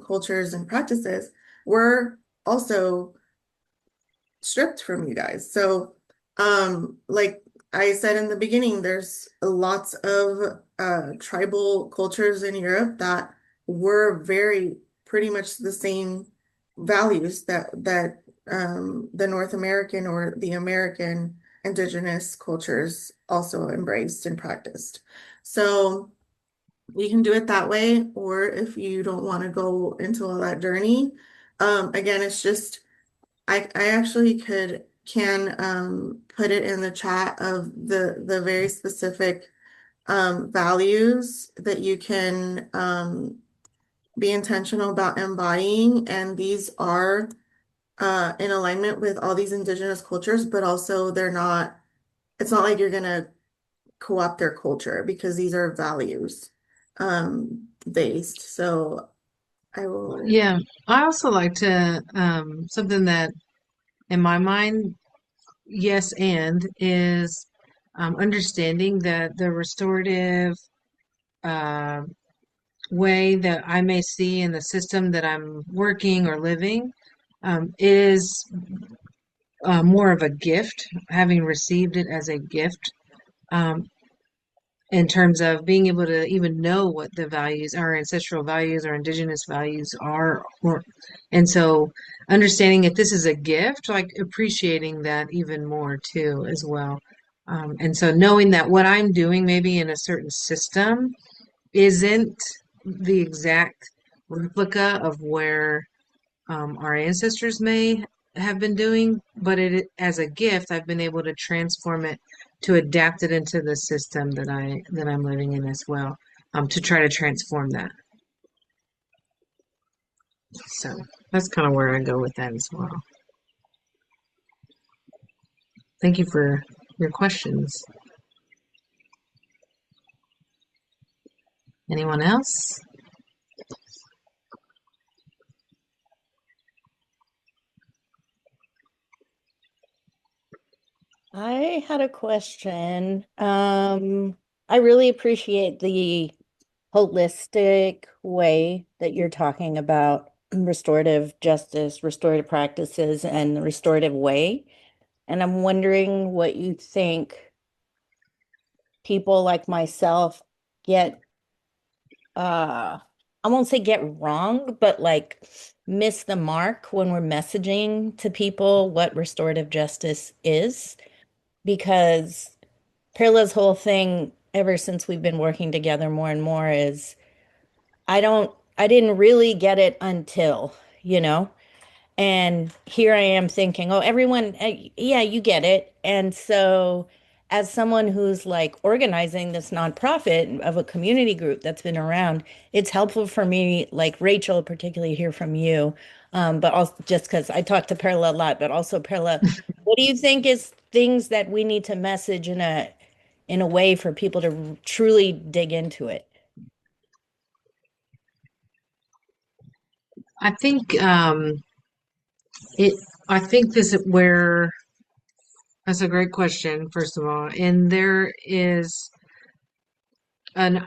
cultures and practices were also stripped from you guys. So, like I said in the beginning, there's lots of tribal cultures in Europe that were very pretty much the same values that the North American or the American indigenous cultures also embraced and practiced. So you can do it that way, or if you don't want to go into all that journey, again, it's just I actually can put it in the chat of the very specific values that you can be intentional about embodying, and these are in alignment with all these indigenous cultures, but also it's not like you're gonna co-opt their culture, because these are values based. So I will. Yeah, I also like to, something that in my mind, yes, and is understanding that the restorative uh, way that I may see in the system that I'm working or living is more of a gift, having received it as a gift. Um, in terms of being able to even know what the values, our ancestral values, our indigenous values are, and so understanding that this is a gift, like appreciating that even more too as well. And so knowing that what I'm doing maybe in a certain system isn't the exact replica of where our ancestors may have been doing, but it as a gift, I've been able to transform it to adapt it into the system that I'm living in as well, to try to transform that. So that's kind of where I go with that as well. Thank you for your questions. Anyone else? I had a question. I really appreciate the holistic way that you're talking about restorative justice, restorative practices, and the restorative way. And I'm wondering what you think people like myself get, I won't say get wrong, but like miss the mark when we're messaging to people what restorative justice is. Because Perla's whole thing, ever since we've been working together more and more, is I didn't really get it until, you know? And here I am thinking, oh, everyone, yeah, you get it. And so, as someone who's like organizing this nonprofit of a community group that's been around, it's helpful for me, like Rachel, particularly hear from you. But also just because I talk to Perla a lot, but also Perla, what do you think is things that we need to message in a way for people to truly dig into it? I think it I think this is where that's a great question, first of all. And there is an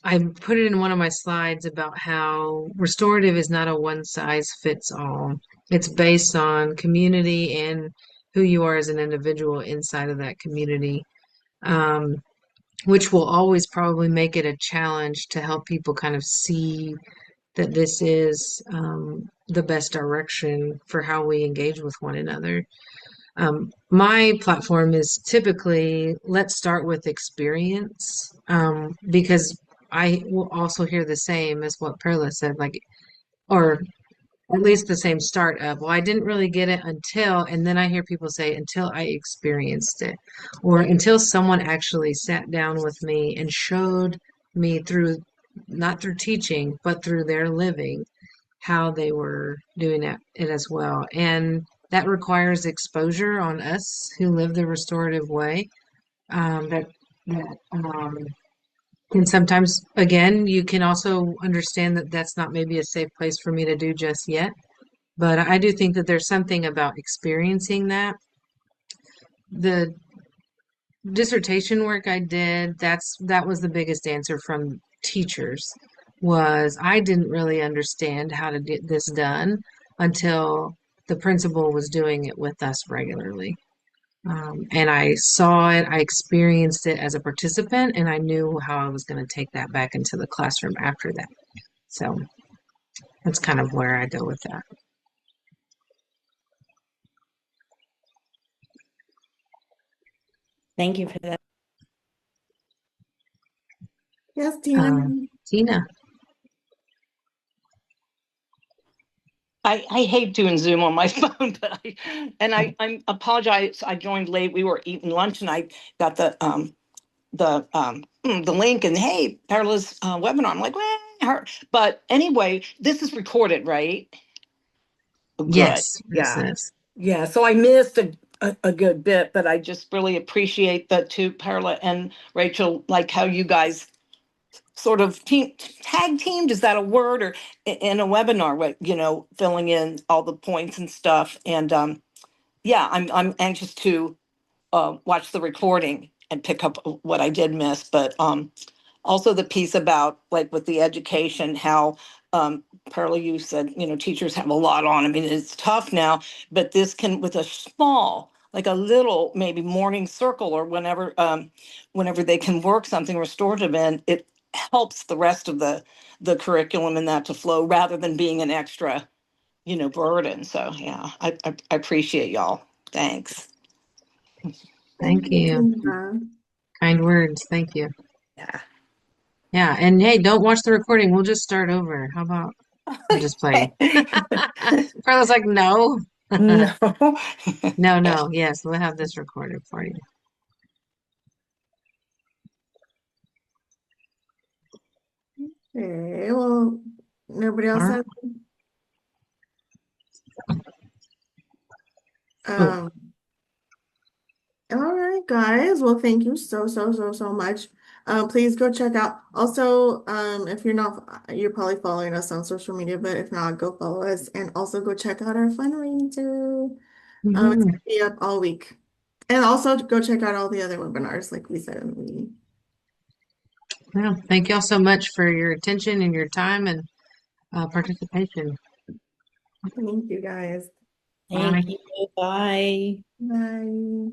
I put it in one of my slides about how restorative is not a one size fits all. It's based on community and who you are as an individual inside of that community, um, which will always probably make it a challenge to help people kind of see that this is the best direction for how we engage with one another. My platform is typically let's start with experience, because I will also hear the same as what Perla said, like, or at least the same start of, well, I didn't really get it until, and then I hear people say, until I experienced it, or until someone actually sat down with me and showed me through, not through teaching, but through their living, how they were doing it as well. And that requires exposure on us who live the restorative way. That can sometimes, again, you can also understand that that's not maybe a safe place for me to do just yet. But I do think that there's something about experiencing that. The dissertation work I did, that was the biggest answer from teachers, was I didn't really understand how to get this done until the principal was doing it with us regularly. And I saw it, I experienced it as a participant, and I knew how I was going to take that back into the classroom after that. So that's kind of where I go with that. Thank you for that. Yes, Tina. Tina. I hate doing Zoom on my phone, but I apologize. I joined late. We were eating lunch and I got the link and hey, Perla's webinar. I'm like, well, her. But anyway, this is recorded, right? Oh, good. Yes, Yeah. yes. Yeah. So I missed a good bit, but I just really appreciate the two, Perla and Rachel, like how you guys sort of tag teamed, is that a word, or in a webinar, what, filling in all the points and stuff. And yeah, I'm anxious to watch the recording and pick up what I did miss. But also the piece about, like, with the education, how Pearlie, you said, teachers have a lot on. I mean, it's tough now, but this can, with a small, like a little, maybe morning circle or whenever they can work something restorative in, it helps the rest of the curriculum and that to flow rather than being an extra, burden. So yeah, I appreciate y'all. Thanks. Thank you. Tina. Kind words. Thank you. Yeah. Yeah, and hey, don't watch the recording. We'll just start over. How about? I'm just playing. Carla's like, no. No. No. Yes, we'll have this recorded for you. Okay, well, nobody else All has. Oh, Um, all right, guys. Well, thank you so much. Please go check out. Also, if you're not, you're probably following us on social media, but if not, go follow us and also go check out our fundraiser. It's mhm. gonna be up all week. And also go check out all the other webinars, like we said in the meeting. Well, thank y'all so much for your attention and your time and participation. Thank you guys. Bye. Thank you. Bye. Bye.